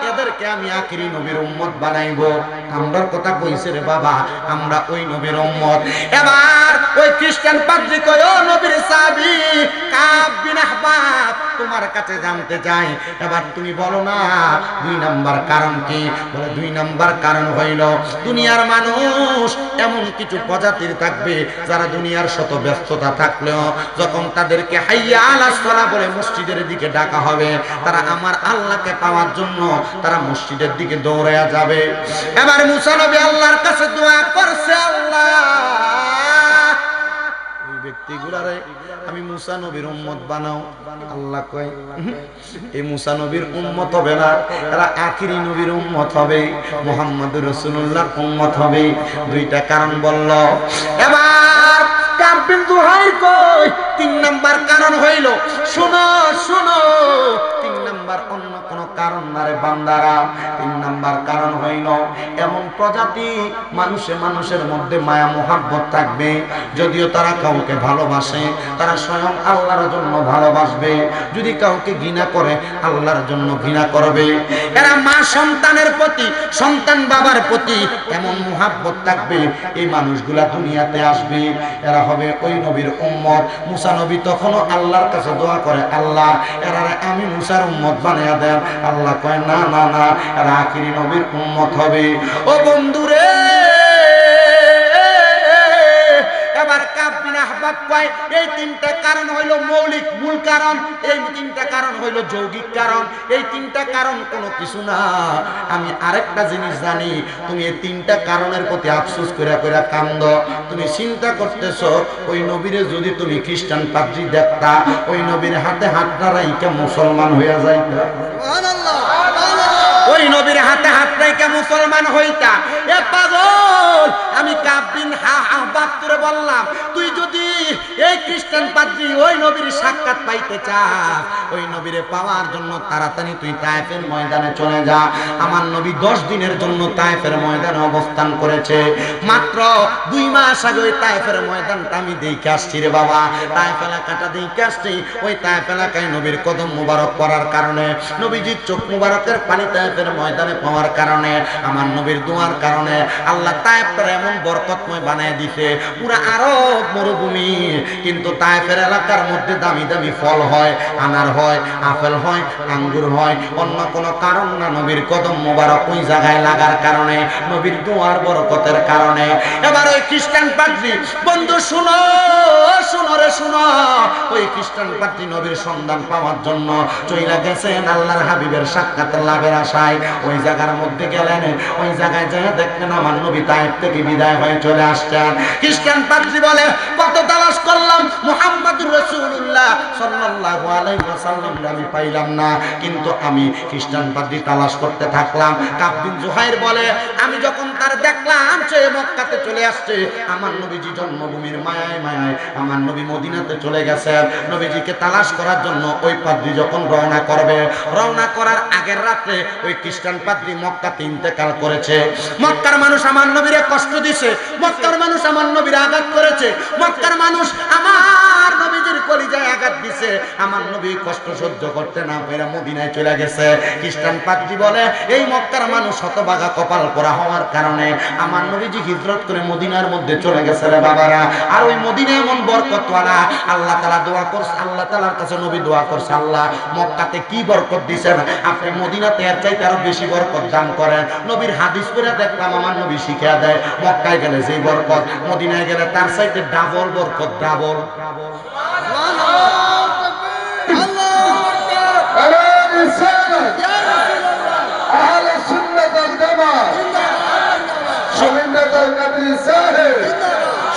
এদেরকে আমি আখিরি নবীর উম্মত বানাইবো। আমরার কথা কইছে রে বাবা, আমরা ওই নবীর উম্মত। এবার ওই খ্রিস্টান পাদ্রী কয়, ও নবীর সাহাবী কাব বিন আহবাব, তোমার কাছে জানতে চাই, এবার তুমি বলো না দুই নাম্বার কারণ কি? বলে দুই নাম্বার কারণ হইল দুনিয়ার মানুষ এমন কিছু প্রজাতির থাকবে যারা দুনিয়ার শত ব্যস্ততা থাকলেও যখন তাদেরকে হাইয়া আলাস সালাহ বলে মসজিদের দিকে ডাকা হবে, তারা আমার আল্লাহকে পাওয়ার জন্য তারা মসজিদের দিকে দৌড়ায়া যাবে। এবার মুসা নবী আল্লাহর কাছে দোয়া করছে, আল্লাহ ওই ব্যক্তিগুলারে আমি মুসা নবীর উম্মত বানাও। আল্লাহ কয় এই মুসা নবীর উম্মত হবে না, এরা আখিরি নবীর উম্মত হবে, মুহাম্মদুর রাসূলুল্লাহর উম্মত হবে। দুইটা কারণ বলল। এবার কাব বিন জুহাইর কই তিন নাম্বার কারণ হইল, শোনো শোনো, তিন নাম্বার অন্য কোন কারণ না রে বান্দারা। তিন নাম্বার কারণ হইল এমন প্রজাতি মানুষের মধ্যে মায়া মোহাব্বত থাকবে, যদিও তারা কাউকে ভালোবাসে তারা স্বয়ং আল্লাহর জন্য ভালোবাসবে, যদি কাউকে ঘৃণা করে আল্লাহর জন্য ঘৃণা করবে। এরা মা সন্তানের প্রতি, সন্তান বাবার প্রতি এমন মোহাব্বত থাকবে, এই মানুষগুলা দুনিয়াতে আসবে, এরা হবে ওই নবীর উম্মত। মুসা নবী তখনও আল্লাহর কাছে দোয়া করে, আল্লাহ এরা আমি মুসার উম্মত বানিয়ে দেন। আল্লাহ কয় না না না, এরা আখিরি নবীর উম্মত হবে। ও বন্ধুরে, এবার কাব বিন আহবাব আসবাব কয় এই তিনটা কারণ হইলো মৌলিক মূল কারণ, এই তিনটা কারণ হইলো যৌগিক কারণ, এই তিনটা কারণ কোনো কিছু না। আমি আরেকটা জিনিস জানি, তুমি এই তিনটা কারণের প্রতি আফসোস করে করে কান্দ। তুমি চিন্তা করতেছো ওই নবীরে যদি তুমি খ্রিস্টান পাদ্রী দেখতা, ওই নবীর হাতে হাত রাইখা মুসলমান হইয়া যাইতা। সুবহানাল্লাহ, ওই নবীর হাতে হাত রাইখা মুসলমান হইতা। এ পাগল, আমি কাব বিন আহবাব তোরে বললাম, তুই যদি এই খ্রিস্টান পাদ্রী ওই নবীর সাক্ষাৎ পাইতে চাস, ওই নবীরে পাওয়ার জন্য তাড়াতাড়ি তুই তায়েফের ময়দানে চলে যা। আমার নবী 10 দিনের জন্য তায়েফের ময়দানে অবস্থান করেছে। মাত্র 2 মাস আগে ওই তায়েফের ময়দানটা আমি দেখে আসছি রে বাবা। তায়েফ এলাকাটা দেখে আসছি। ওই তায়েফ এলাকায় নবীর কদম মুবারক পড়ার কারণে, নবীজির চোখ মুবারকের পানি তায়েফের ময়দানে পাওয়ার কারণে, আমার নবীর দোয়ার কারণে আল্লাহ তায়েফটা এমন বরকতময় বানায় দিছে, পুরা আরব মরুভূমি। কিন্তু তায়েফের এলাকার মধ্যে দামি দামি ফল হয়, আনার হয়, আপেল হয়, আঙ্গুর হয়, অন্য কোনো কারণ না, নবীর কদম মুবারক ওই জায়গায় লাগার কারণে, নবীর দোয়ার বরকতের কারণে। এবার ওই খ্রিস্টান পাদ্রী, বন্ধু শুনো, শুনো রে শুনো, ওই খ্রিস্টান পাদ্রী নবীর সন্ধান পাওয়ার জন্য চইলা গেছেন আল্লাহর হাবিবের সাক্ষাৎ লাভের আশায়। ওই জায়গার মধ্যে গেলেন, ওই জায়গায় যেয়ে দেখলেন আমার নবী তায়েফ থেকে বিদায় হয়ে চলে আসছেন। খ্রিস্টান পাদ্রী বলে, কত তালাশ করলাম মুহাম্মদুর রাসূলুল্লাহ সাল্লাল্লাহু আলাইহি ওয়াসাল্লাম আমি পাইলাম না, কিন্তু আমি খ্রিস্টান পাদ্রী তালাশ করতে থাকলাম। কাব বিন জুহাইর বলে, আমি যখন তার দেখলাম সে মক্কাতে চলে আসছে, আমার নবীজি জন্মভূমির মায়ায় মায়ায় আমার নবী মদিনাতে চলে গেছে। নবীজিকে তালাশ করার জন্য ওই পাদ্রী যখন রওনা করবে, রওনা করার আগের রাতে ওই খ্রিস্টান পাদ্রী মক্কাতে ইন্তেকাল করেছে। মক্কার মানুষ আমার নবীরে কষ্ট দিছে, মক্কার মানুষ আমার নবীর আঘাত করেছে, মক্কার মানুষ আমার নবীজির কলিজায় আঘাত দিছে। আমার নবী কষ্ট সহ্য করতে না পেরে মদিনায় চলে গেছে। খ্রিস্টান পাদ্রী বলে, এই মক্কার মানুষ শতভাগা কপাল পোড়া হওয়ার কারণে আমার নবীজি হিজরত করে মদিনার মধ্যে চলে গেছে রে বাবারা। আর ওই মদিনা এমন বরকতওয়ালা, আল্লাহ তাআলা দোয়া করছে, আল্লাহ তাআলার কাছে নবী দোয়া করছে, আল্লাহ মক্কাতে কি বরকত দিবেন, আপনি মদিনাতে এর চাইতে আরো বেশি বরকত দান করেন। নবীর হাদিস পড়ে দেখলাম আমার নবী শিখিয়ে দেয়, মক্কায় গেলে যেই বরকত, মদিনায় গেলে তার চাইতে ডাবল বরকত, ডাবল।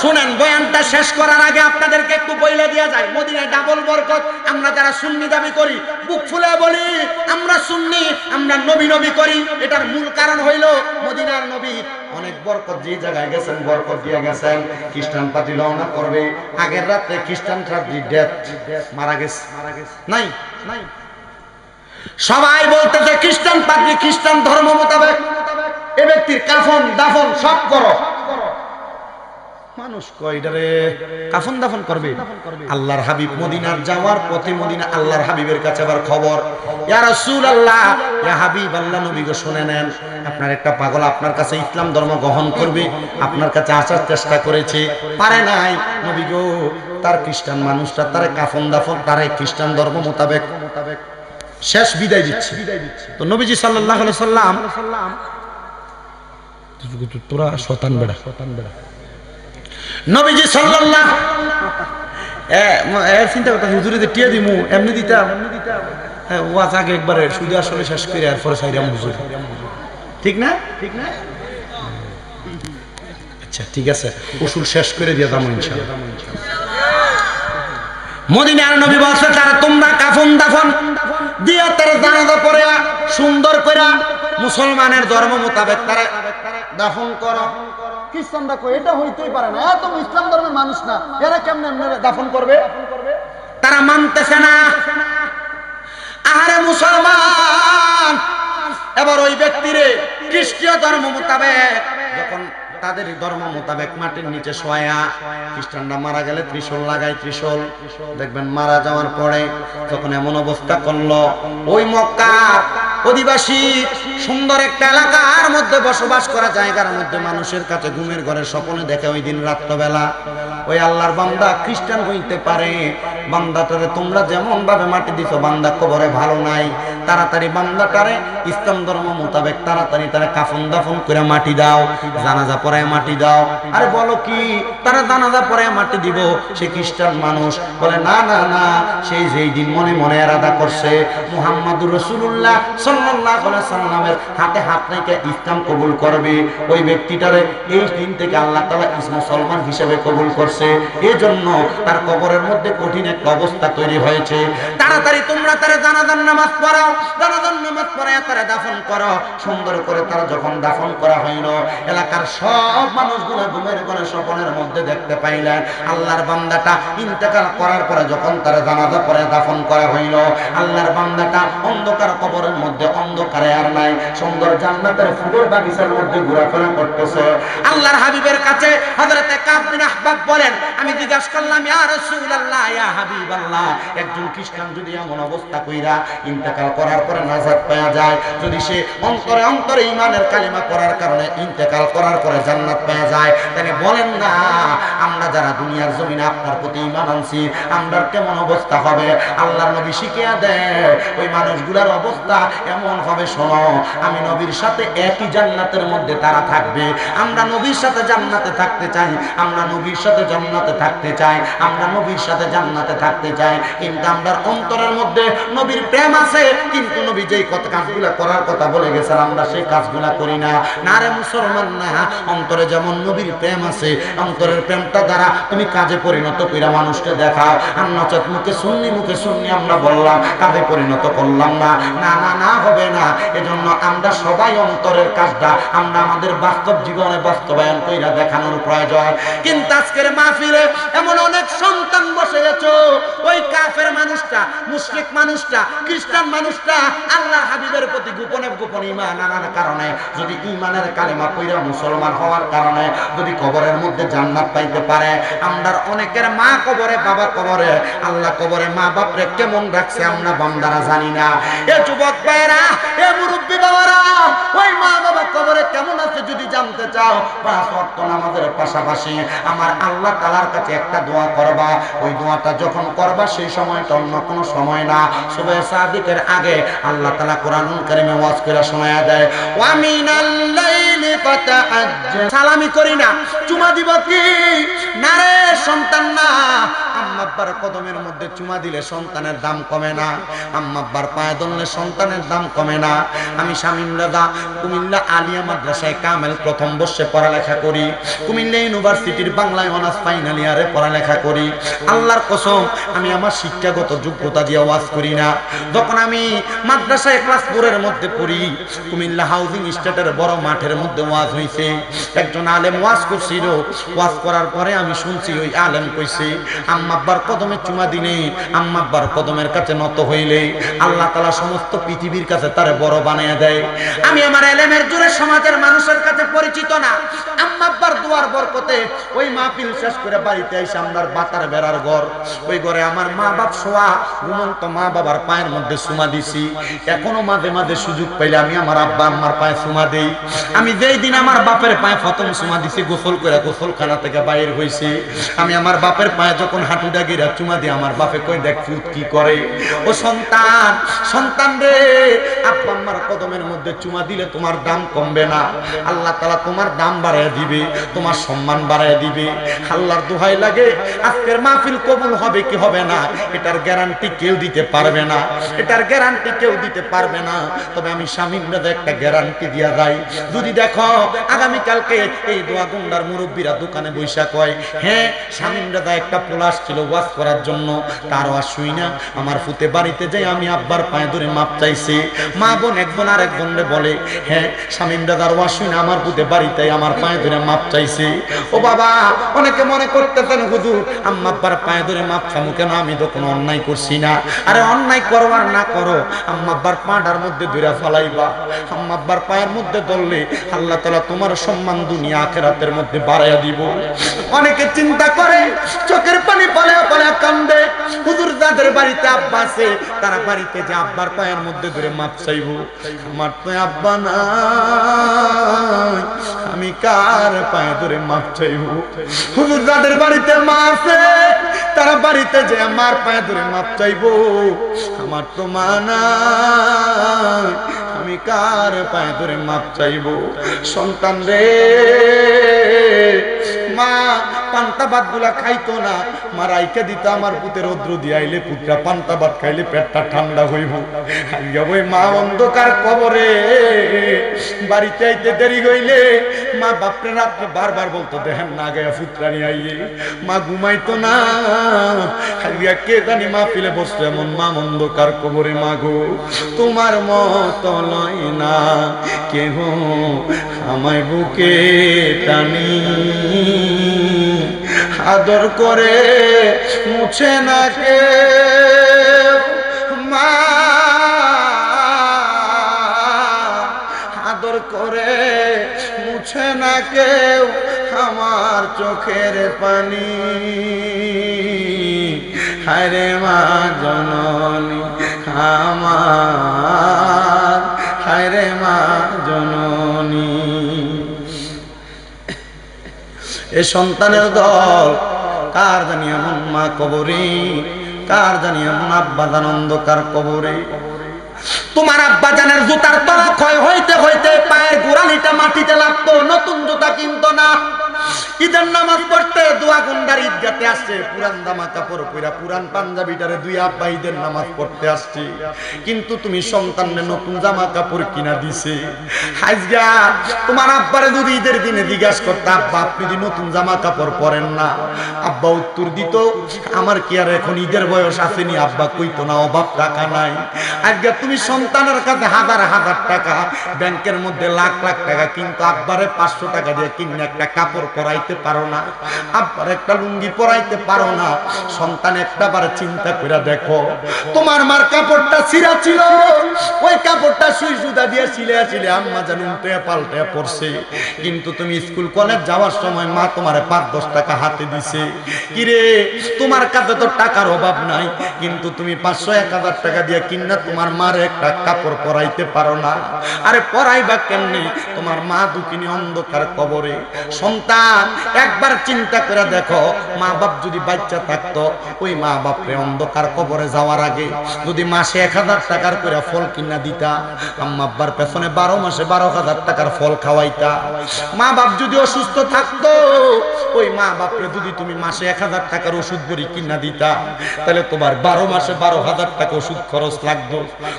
শুনেন, বয়ানটা শেষ করার আগে আপনাদেরকে একটু বইলে দেওয়া যায়, মদিনায় ডাবল বরকত। আমরা যারা সুন্নি দাবি করি, বুক ফুলে বলি আমরা সুন্নি, আমরা নবী নবী করি, এটার মূল কারণ হইল মদিনার নবী অনেক বরকত যে জায়গায় গেছেন বরকত দিয়ে গেছেন। খ্রিস্টান পাদ্রী রওনা করবে, আগের রাতে খ্রিস্টান পাদ্রী মারা গেছে, নাই নাই। সবাই বলতেছে খ্রিস্টান পাদ্রী, খ্রিস্টান ধর্ম মোতাবেক এ ব্যক্তির কাফন দাফন সব করো। মানুষ কয়ডারে কাফন দাফন করবে? আল্লাহর হাবিব মদিনার যাওয়ার পথে মদিনা আল্লাহর হাবিবের কাছে আবার খবর, ইয়া রাসূলুল্লাহ, ইয়া হাবিব আল্লাহ, নবী গো শুনে নেন, আপনার একটা পাগল আপনার কাছে ইসলাম ধর্ম গ্রহণ করবে, আপনার কাছে আসার চেষ্টা করেছে, পারে নাই। নবী গো, তার খ্রিস্টান মানুষটা তারে কাফন দাফন, তারে খ্রিস্টান ধর্ম মোতাবেক শেষ বিদায় দিচ্ছে। তো নবীজি সাল্লাল্লাহু আলাইহি সাল্লাম, তোরা শয়তান বেড়া, নবীজি সাল্লাল্লাহু চিন্তা করতে হুজুরে যে টিয়া দিমু এমনি দিতাম, হ্যাঁ ওয়াজ আগে একবারে শুধু আসলে শেষ করে এরপরে সাইরাম হুজুর, ঠিক না? ঠিক না? আচ্ছা ঠিক আছে, উসুল শেষ করে দিয়ে দাম ইনশাআল্লাহ। মদিনার নবী বলছে, তারা তোমরা কাফন দাফন দিয়া তার জানাজা পড়ে সুন্দর করে মুসলমানের ধর্ম মোতাবেক তারা দাফন করো। খ্রিস্টানরা কই এটা হইতেই পারে না, এত ইসলাম ধর্মের মানুষ না, এরা কেমনে দাফন করবে? তারা মানতেছে না। আহারে মুসলমান, এবার ওই ব্যক্তিরে খ্রিস্টীয় ধর্ম মোতাবেক যখন তাদের ধর্ম মোতাবেক মাটির নিচে শোয়া, খ্রিস্টানরা মারা গেলে ত্রিশূল লাগায়, ত্রিশূল দেখবেন মারা যাওয়ার পরে যখন এমন অবস্থা করলো, ওই মক্কা অধিবাসী সুন্দর একটা এলাকার মধ্যে বসবাস করা জায়গার মধ্যে মানুষের কাছে ঘুমের ঘরে স্বপ্নে দেখে ওই দিন রাত্রবেলা ওই আল্লাহর বান্দা খ্রিস্টান হইতে পারে, বান্দাটারে তোমরা যেমন ভাবে মাটি দিছো বান্দা কবরে ভালো নাই, তাড়াতাড়ি বান্দাটারে ইসলাম ধর্ম মোতাবেক তাড়াতাড়ি তারা কাফন দাফন করে মাটি দাও, জানাজা পড়ায় মাটি দাও। আরে বলো কি তারা জানাজা পড়ায় মাটি দিব? সে খ্রিস্টান মানুষ বলে না না না, সেই যেই দিন মনে মনে এরাদা করছে মুহাম্মাদুর রাসূলুল্লাহ সাল্লাল্লাহু আলাইহি সাল্লামের হাতে হাত রেখে ইসলাম কবুল করবে, ওই ব্যক্তিটারে এই দিন থেকে আল্লাহ তাআলা মুসলমান হিসেবে কবুল করছে। এজন্য তার কবরের মধ্যে কঠিন একটা অবস্থা তৈরি হয়েছে। তাড়াতাড়ি তোমরা তারে জানাজার নামাজ পড়াও, জানাজার নামাজ পড়ায় তারে দাফন করো। সুন্দর করে তারা যখন দাফন করা হইল, এলাকার সব মানুষগুলো ঘুমের ঘরে স্বপ্নের মধ্যে দেখতে পাইলেন আল্লাহর বান্দাটা ইন্তেকাল করার পরে যখন তারা জানাজা পড়ে দাফন করা হইল, আল্লাহর বান্দাটা অন্ধকার কবরের মধ্যে অন্ধকারে আর নাই, সুন্দর জান্নাতের ফুলের বাগিচার মধ্যে ঘোরাফেরা করতেছে। আল্লাহর হাবিবের কাছে হযরতে কাব বিন আহবাব বলেন, আমি জিজ্ঞাসা করলাম ইয়া রাসূলুল্লাহ ইয়া হাবিবাল্লাহ, একজন খ্রিস্টান যদি এমন অবস্থা কইরা ইন্তেকাল করার পরে নাজাত পাওয়া যায়, যদি সে অন্তরে অন্তরে ঈমানের কালিমা পড়ার কারণে ইন্তেকাল করার পরে জান্নাত পাওয়া যায়, তাহলে বলেন না আমরা যারা দুনিয়ার জমিনে আপনার প্রতি ঈমান আনছি আমরার কেমন অবস্থা হবে? আল্লাহর নবী শিখিয়ে দেয় ওই মানুষগুলোর অবস্থা এমন হবে, শোনো আমি নবীর সাথে একই জান্নাতের মধ্যে তারা থাকবে। আমরা নবীর সাথে জান্নাতে থাকতে চাই, আমরা নবীর সাথে জান্নাতে থাকতে চাই, আমরা নবীর সাথে জান্নাতে থাকতে চাই, কিন্তু আমরার অন্তরের মধ্যে নবীর প্রেম আছে, কিন্তু নবী যেই কাজগুলা করার কথা বলে গেছেন আমরা সেই কাজগুলা করি না। না রে মুসলমান না, অন্তরে যেমন নবীর প্রেম আছে, অন্তরের প্রেমটা দ্বারা তুমি কাজে পরিণত কইরা মানুষকে দেখাও। আর নচেত মুখে শুননি আমরা বললাম, কাজে পরিণত করলাম না, না না না হবে না। এজন্য আমরা সবাই অন্তরের কাজটা আমরা আমাদের বাস্তব জীবনে বাস্তবায়ন কইরা দেখানোর প্রয়োজন। কিন্তু আজকের মাহফিলে এমন অনেক সন্তান বসে আছো, ওই কাফের মানুষটা, মুশরিক মানুষটা, খ্রিস্টান মানুষটা আল্লাহ হাবিবের প্রতি গোপনে গোপনে ঈমান আনার কারণে, যদি ঈমানের কালেমা কইরা মুসলমান হওয়ার কারণে যদি কবরের মধ্যে জান্নাত পাইতে পারে, আমরার অনেকের মা কবরে, বাবা কবরে, আল্লাহ কবরে মা বাপরে কেমন রাখছে আমরা বান্দারা জানি না। এ যুবক ভাইরা, এ মুরব্বি বাবারা, ওই মা বাবা কবরে কেমন আছে যদি জানতে চাও, 5 ওয়াক্ত নামাজের পাশাপাশি আমার আল্লাহ তাআলার কাছে একটা দোয়া করবা। ওই দোয়াটা যখন করবা সেই সময়টা অন্য কোনো সময় না, সুবহে সাদিকের আগে আল্লাহ তাআলা কোরআনুল কারীমে ওয়াজ করে শোনায়া দেয়, ওয়া মিনাল লাইলি ফাতাআজ্জাল। সালামি করি না, চুমা দিব কি? না রে সন্তান না, আম্মা আব্বার কদমের মধ্যে চুমা দিলে সন্তানের দাম কমে না, আম্মা আব্বার পায়ে ধরলে সন্তানের দাম কমে না। আমি শামীম রাজা কুমিল্লা আলিয়া মাদ্রাসায় কামেল প্রথম বর্ষে পড়ালেখা করি, কুমিল্লা ইউনিভার্সিটির বাংলায় অনার্স ফাইনাল ইয়ারে পড়ালেখা করি। আল্লাহর কসম আমি আমার শিক্ষাগত যোগ্যতা দিয়ে ওয়াজ করি না। যখন আমি মাদ্রাসায় ক্লাস 4 এর মধ্যে পড়ি, কুমিল্লা হাউজিং স্টেটের বড় মাঠের মধ্যে ওয়াজ হইছে, একজন আলেম ওয়াজ করছিল। ওয়াজ করার পরে আমি শুনছি ওই আলেম কইছে, আম্মা আব্বার কদমে চুমা দিলে, আম্মা আব্বার কদমের কাছে নত হইলে আল্লাহ তাআলা সমস্ত পৃথিবীর কাছে তারে বড় বানায়া দেয়। আমি আমার এলেমের জোরে সমাজের মানুষের কাছে পরিচিত না, আম্মা আব্বার দুয়ার বরকতে ওই মাহফিল শেষ করে বাড়িতে এসে আমার বাতার বেড়ার ঘর, ওই ঘরে আমার মা বাপ শোয়া, ঘুমন্ত মা বাবার পায়ের মধ্যে চুমা দিছি। এখনো মাঝে মাঝে সুযোগ পাইলে আমি আমার আব্বা আম্মার পায়ে চুমা দেই। আমি যেই দিন আমার বাপের পায়ে প্রথম চুমা দিছি, গোসল করে গোসলখানা থেকে বাইর হইছি, আমি আমার বাপের পায়ে যখন হাঁটুটা গিরা চুমা দিই, আমার বাপে কই দেখ কি করে, ও সন্তান, সন্তান রে, আব্বা আম্মার কদমের মধ্যে চুমা দিলে তোমার দাম কমবে না, আল্লাহ তাআলা তোমার দাম বাড়ায় দিবে, তোমার সম্মান বাড়ায় দিবে। আল্লাহর দোহাই লাগে, আজকের মাহফিল কবুল হবে কি হবে না এটার গ্যারান্টি কেউ দিতে পারবে না, এটার গ্যারান্টি কেউ দিতে পারবে না। তবে আমি শামীম রাজা একটা গ্যারান্টি দিয়া যাই, যদি দেখো আগামী কালকে এই দোয়া গুন্ডার মুরব্বীরা দোকানে বৈশা কয়, হ্যাঁ শামীম রাজা একটা পোলাশ ছিল ওয়াজ করার জন্য, তার ওয়াজ শুই না আমার ফুতে বাড়িতে যাই আমি আব্বার পায়ে ধরে মাপ চাইছি, মা বোন একজন আর একজনরে বলে, হ্যাঁ শামীম রাজার ওয়াজ শুই না আমার ফুতে বাড়িতে আমার পায়ে ধরে মাপ চাইছি। ও বাবা, অনেকে মনে করতেছেন হুজুর আম্মা আব্বার পায়ে ধরে মাপ চামু কেন, আমি তো কোনো অন্যায় করছি না। আরে অন্যায় করো আর না করো, আম্মা আব্বার পাটার মধ্যে ধরে ফালাইবা, আম্মা আব্বার পায়ের মধ্যে ধরলে আল্লাহ তাআলা তোমার সম্মান দুনিয়া আখিরাতের মধ্যে বাড়াইয়া দিব। অনেকে চিন্তা করে, চোখের পানি পালায়া পালায়া কান্দে, হুজুর যাদের বাড়িতে আব্বা আছে তারা বাড়িতে যে আব্বার পায়ের মধ্যে ধরে মাপ চাইবো, আমার তো আব্বা নাই, আমি কার পায়ে ধরে মাপ চাইবো? হুজুর যাদের বাড়িতে মা আছে তারা বাড়িতে যে মার পায়ে ধরে মাপ চাইবো, আমার তো মা নাই, আমি কার পায়ে ধরে মাপ চাইবো? সন্তান রে, মা পান্তা ভাত গুলা খাইতো না, মা রাইখা দিত আমার পুতের রৌদ্র দিয়ে আইলে পুতরা পান্তা ভাত খাইলে পেটটা ঠান্ডা হইব। ওই মা অন্ধকার কবরে বাড়িতে আইতে দেরি হইলে মা বাপরে রাত্রে বারবার বলতো দেখেন না গায়া ফুতরানি আইয়ে। মা ঘুমাইতো না, কে জানি মা ফিলে বসতো এমন মা অন্ধকার কবরে। মা গো তোমার মত লয় না কেহ আমায় বুকে টানি, আদর করে মুছে না কে মা, আদর করে মুছে না কেউ আমার চোখের পানি। হায়রে মা জননী আমার, হায়রে মা জননী। এ সন্তানের দল কার জানি এমন মা কবরে, কার জানি এমন আব্বা জান অন্ধকার কবরে। তোমার আব্বা জানের জুতার তলা ক্ষয় হইতে হইতে পায়ের গোড়ালিটা মাটিতে লাগতো, নতুন জুতা কিনতো না। ঈদের নামাজ পড়তে দোয়া গুন্ডার ঈদগাতে আসছে, পুরান জামা কাপড় পরা, পুরান পাঞ্জাবিটারে দুই আব্বা ঈদের নামাজ পড়তে আসছে, কিন্তু তুমি সন্তানের নতুন জামা কাপড় কিনা দিছে। আজকে তোমার আব্বারে যদি ঈদের দিনে জিজ্ঞাসা করতে আব্বা আপনি যদি নতুন জামা কাপড় পরেন না, আব্বা উত্তর দিত আমার কি আর এখন ঈদের বয়স আসেনি? আব্বা কইতো না অভাব টাকা নাই। আজকে তুমি সন্তানের কাছে হাজার হাজার টাকা, ব্যাংকের মধ্যে লাখ লাখ টাকা, কিন্তু আব্বারে 500 টাকা দিয়ে কিনে একটা কাপড় পরাইতে পারো না, আব্বার একটা লুঙ্গি পরাইতে পারো না। সন্তান একটাবার চিন্তা করে দেখো, তোমার মার কাপড়টা ছিঁড়া ছিল, ওই কাপড়টা সুই সুতা দিয়ে ছিলে ছিলে আম্মা যেন উল্টে পাল্টে পড়ছে, কিন্তু তুমি স্কুল কলেজ যাওয়ার সময় মা তোমার 5-10 টাকা হাতে দিছে। কিরে তোমার কাছে তো টাকার অভাব নাই, কিন্তু তুমি 500-1000 টাকা দিয়ে কিনা তোমার মার একটা কাপড় পরাইতে পারো না। আরে পরাইবা কেমনে? তোমার মা দুঃখিনী অন্ধকার কবরে। সন্তান একবার চিন্তা করে দেখো, মা বাপ যদি বাচ্চা থাকতো, ওই মা বাপরে অন্ধকার কবরে যাওয়ার আগে যদি মাসে 1000 টাকার করে ফল কিনা দিতা, আম্মা আব্বার পেছনে 12 মাসে 12,000 টাকার ফল খাওয়াইতা। মা বাপ যদি অসুস্থ থাকতো, ওই মা বাপরে যদি তুমি মাসে 1000 টাকার ওষুধ বড়ি কিনা দিতা, তাহলে তোমার 12 মাসে 12,000 টাকা ওষুধ খরচ লাগতো।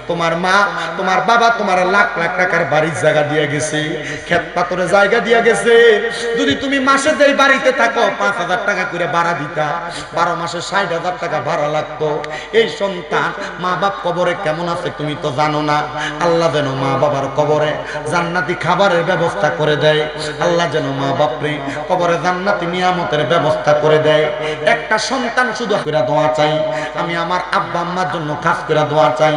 তোমার মা তোমার বাবা তোমার লাখ লাখ টাকার বাড়ির জায়গা দিয়ে গেছে, ক্ষেত পাথরে জায়গা দিয়ে গেছে, যদি তুমি মাসে যেই বাড়িতে থাকো 5,000 টাকা করে ভাড়া দিতা, 12 মাসে 60,000 টাকা ভাড়া লাগতো। এই সন্তান মা বাপ কবরে কেমন আছে তুমি তো জানো না। আল্লাহ যেন মা বাবার কবরে জান্নাতি খাবারের ব্যবস্থা করে দেয়, আল্লাহ যেন মা বাপরে কবরে জান্নাতি নিয়ামতের ব্যবস্থা করে দেয়। একটা সন্তান শুধু করে দোয়া চাই, আমি আমার আব্বা আম্মার জন্য খাস করে দোয়া চাই।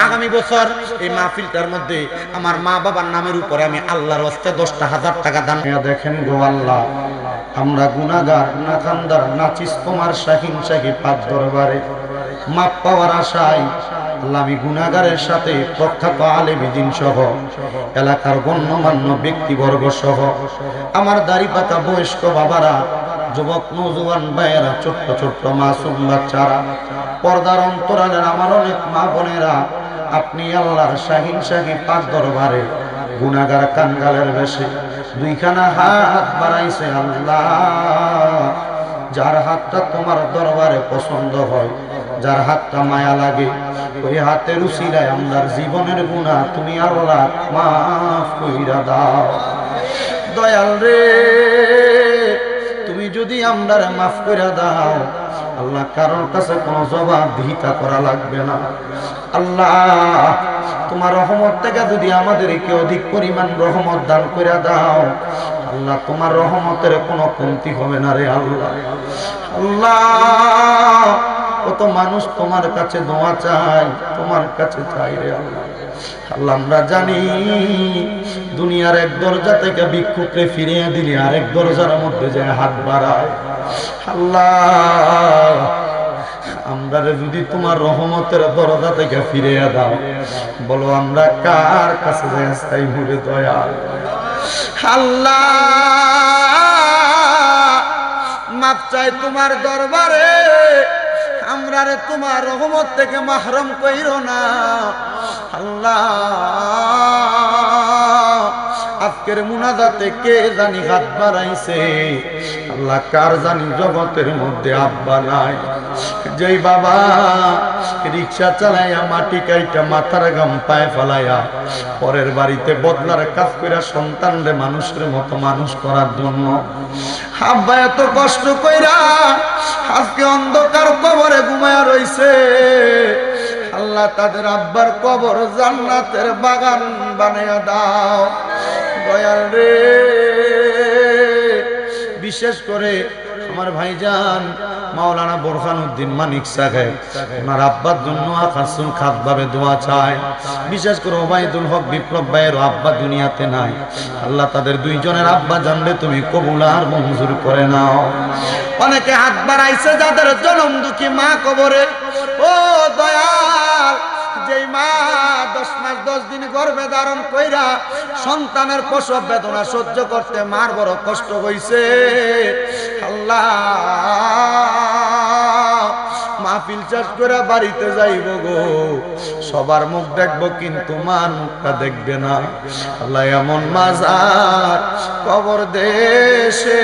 আগামী বছর এই মাহফিলটার মধ্যে আমার মা বাবার নামের উপরে আমি আল্লাহর ওয়াস্তে 10,000 টাকা দান। দেখেন গো আল্লাহ, আমরা গুনাহগার নাকান্দার নাচিস তোমার শাহিন শাহী পাক দরবারে মাপ পাওয়ার আশায় আল্লাহ আমি গুনাহগারের সাথে প্রখ্যাত আলেম দ্বীন সহ এলাকার গণ্যমান্য ব্যক্তিবর্গ সহ আমার দাড়ি পাকা বয়স্ক বাবারা, যুবক নওজোয়ান ভাইয়েরা, ছোট্ট ছোট্ট মাসুম বাচ্চারা, পর্দার অন্তরালের আমার অনেক মা বোনেরা, আপনি আল্লাহর শাহিন শাহী পাক দরবারে গুনাহগার কাঙ্গালের বেশে দুইখানা হাত বাড়াইছে আল্লাহ। যার হাতটা তোমার দরবারে পছন্দ হয়, যার হাতটা মায়া লাগে, ওই হাতের উসিলায় আমরার জীবনের গুনাহ তুমি আল্লাহ মাফ কইরা দাও। দয়াল রে, তুমি যদি আমরার মাফ কইরা দাও আল্লাহ, কারোর কাছে কোনো জবাবদিহিতা করা লাগবে না। আল্লাহ তোমার রহমত থেকে যদি আমাদেরকে অধিক পরিমাণ রহমত দান করে দাও আল্লাহ, তোমার রহমতের কোনো কমতি হবে না রে আল্লাহ। আল্লাহ কত মানুষ তোমার কাছে দোয়া চায়, তোমার কাছে চাই রে আল্লাহ। আল্লাহ আমরা জানি দুনিয়ার এক দরজা থেকে ভিক্ষুককে ফিরিয়ে দিলে আরেক দরজার মধ্যে যায় হাত বাড়ায়। আল্লাহ আমরা যদি তোমার রহমতের দরজা থেকে ফিরে দাও, বলো আমরা কার কাছে যাই ভুলে দয়াল। আল্লাহ মাফ চাই তোমার দরবারে, আমরা রে তোমার রহমত থেকে মাহরুম কইরো না আল্লাহ। আজকের মুনাজাতে কে জানি হাত বাড়াইছে আল্লাহ, কার জানি জগতের মধ্যে আব্বা নাই, যেই বাবা রিক্সা চালাইয়া মাটি কাইটা মাথার গাম পায়ে ফেলাইয়া পরের বাড়িতে বদলার কাজ কইরা সন্তানরে মানুষের মতো মানুষ করার জন্য আব্বা এত কষ্ট কইরা আজকে অন্ধকার কবরে ঘুমায়া রইছে আল্লাহ, তাদের আব্বার কবর জান্নাতের বাগান বানায়া দাও দয়াল রে। বিশেষ করে আমার ভাইজান মাওলানা বোরহানুদ্দিন মানিক সাহেব, ওনার আব্বার জন্য আকাশুল খাস ভাবে দোয়া চায়। বিশেষ করে ওবায়দুল হক বিপ্লব ভাইয়ের আব্বা দুনিয়াতে নাই আল্লাহ, তাদের দুইজনের আব্বা জানলে তুমি কবুল আর মঞ্জুর করে নাও। অনেকে হাত বাড়াইছে যাদের জনম দুঃখী মা কবরে, ও দয়াল, যেই মা 10 মাস 10 দিন গর্ভে ধারণ কইরা সন্তানের প্রসব বেদনা সহ্য করতে মার বড় কষ্ট হইছে আল্লাহ, মাহফিল শেষ করে বাড়িতে যাইব গো, সবার মুখ দেখবো কিন্তু মার মুখটা দেখবে না আল্লাহ। এমন মাজার কবর দেশে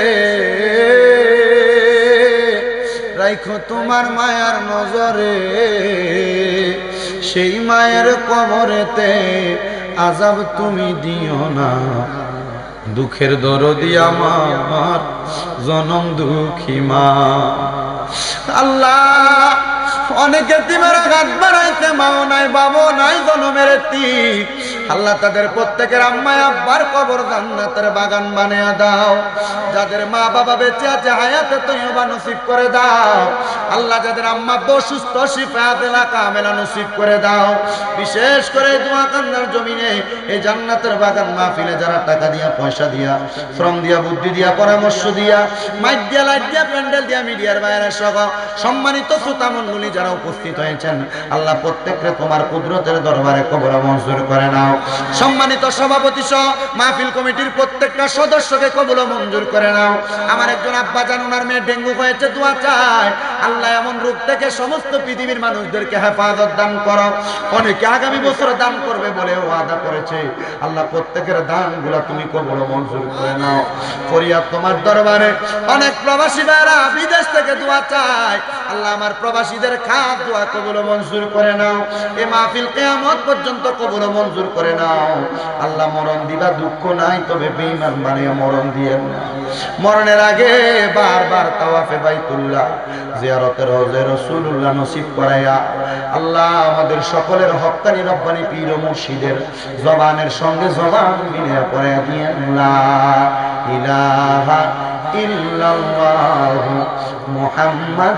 রাইখো তোমার মায়ার নজরে, সেই মায়ের কবরেতে আযাব তুমি দিও না, দুঃখের দরদি আমার জনম দুঃখী মা আল্লাহ। অনেকে তিমের হাত বাড়াইতে, মাও নাই বাবু নাই জনমের তিক আল্লাহ, তাদের প্রত্যেকের আম্মা আব্বার কবর জান্নাতের বাগান বানিয়ে দাও। যাদের মা বাবা বেঁচে আছে হায়াতে তৈয়বা নসিব করে দাও আল্লাহ, যাদের আম্মা অসুস্থ শিফায়াতেলা কামেলা নসিব করে দাও। বিশেষ করে দোয়া কান্নার জমিনে এই জান্নাতের বাগান মাহফিলে যারা টাকা দিয়া, পয়সা দিয়া, শ্রম দিয়া, বুদ্ধি দিয়া, পরামর্শ দিয়া, মাইক দিয়া, লাইট দিয়া, প্যান্ডেল দিয়া, মিডিয়ার বাইরে সহ সম্মানিত শ্রোতামণ্ডলী যারা উপস্থিত হয়েছেন আল্লাহ, প্রত্যেককে তোমার কুদরতের দরবারে কবর মঞ্জুর করে নাও। সম্মানিত সভাপতি সহ মাহফিল কমিটির প্রত্যেকটা সদস্যকে কবুল মঞ্জুর করে নাও। আমার একজন আব্বা জান, ওনার মেয়ে ডেঙ্গু হয়েছে, দোয়া চায় আল্লাহ এমন রোগ থেকে সমস্ত পৃথিবীর মানুষদেরকে হেফাজত দান করো। অনেকে আগামী বছর দান করবে বলে ওয়াদা করেছে আল্লাহ, প্রত্যেকের দানগুলো তুমি কবুল মঞ্জুর করে নাও। ফরিয়াদ তোমার দরবারে, অনেক প্রবাসী ভাইরা বিদেশ থেকে দোয়া চায় আল্লাহ, আমার প্রবাসীদের খাত দোয়া কবুল মঞ্জুর করে নাও। এই মাহফিল কিয়ামত পর্যন্ত কবুল মঞ্জুর করে নাও আল্লাহ। মরণ দিবা দুঃখ নাই, তবে বেঈমান বানিয়ে মরণ দিয়েন না। মরণের আগে বারবার তাওয়াফে বাইতুল্লাহ, জিয়ারতে রওজা রাসূলুল্লাহ নসিব করায়া আল্লাহ, আমাদের সকলের হক্কানি রব্বানি পীর ও মুর্শিদের জবানের সঙ্গে জবান মিলিয়ে পড়ে দিয়ে লা ইলাহা ইল্লাল্লাহু মুহাম্মাদ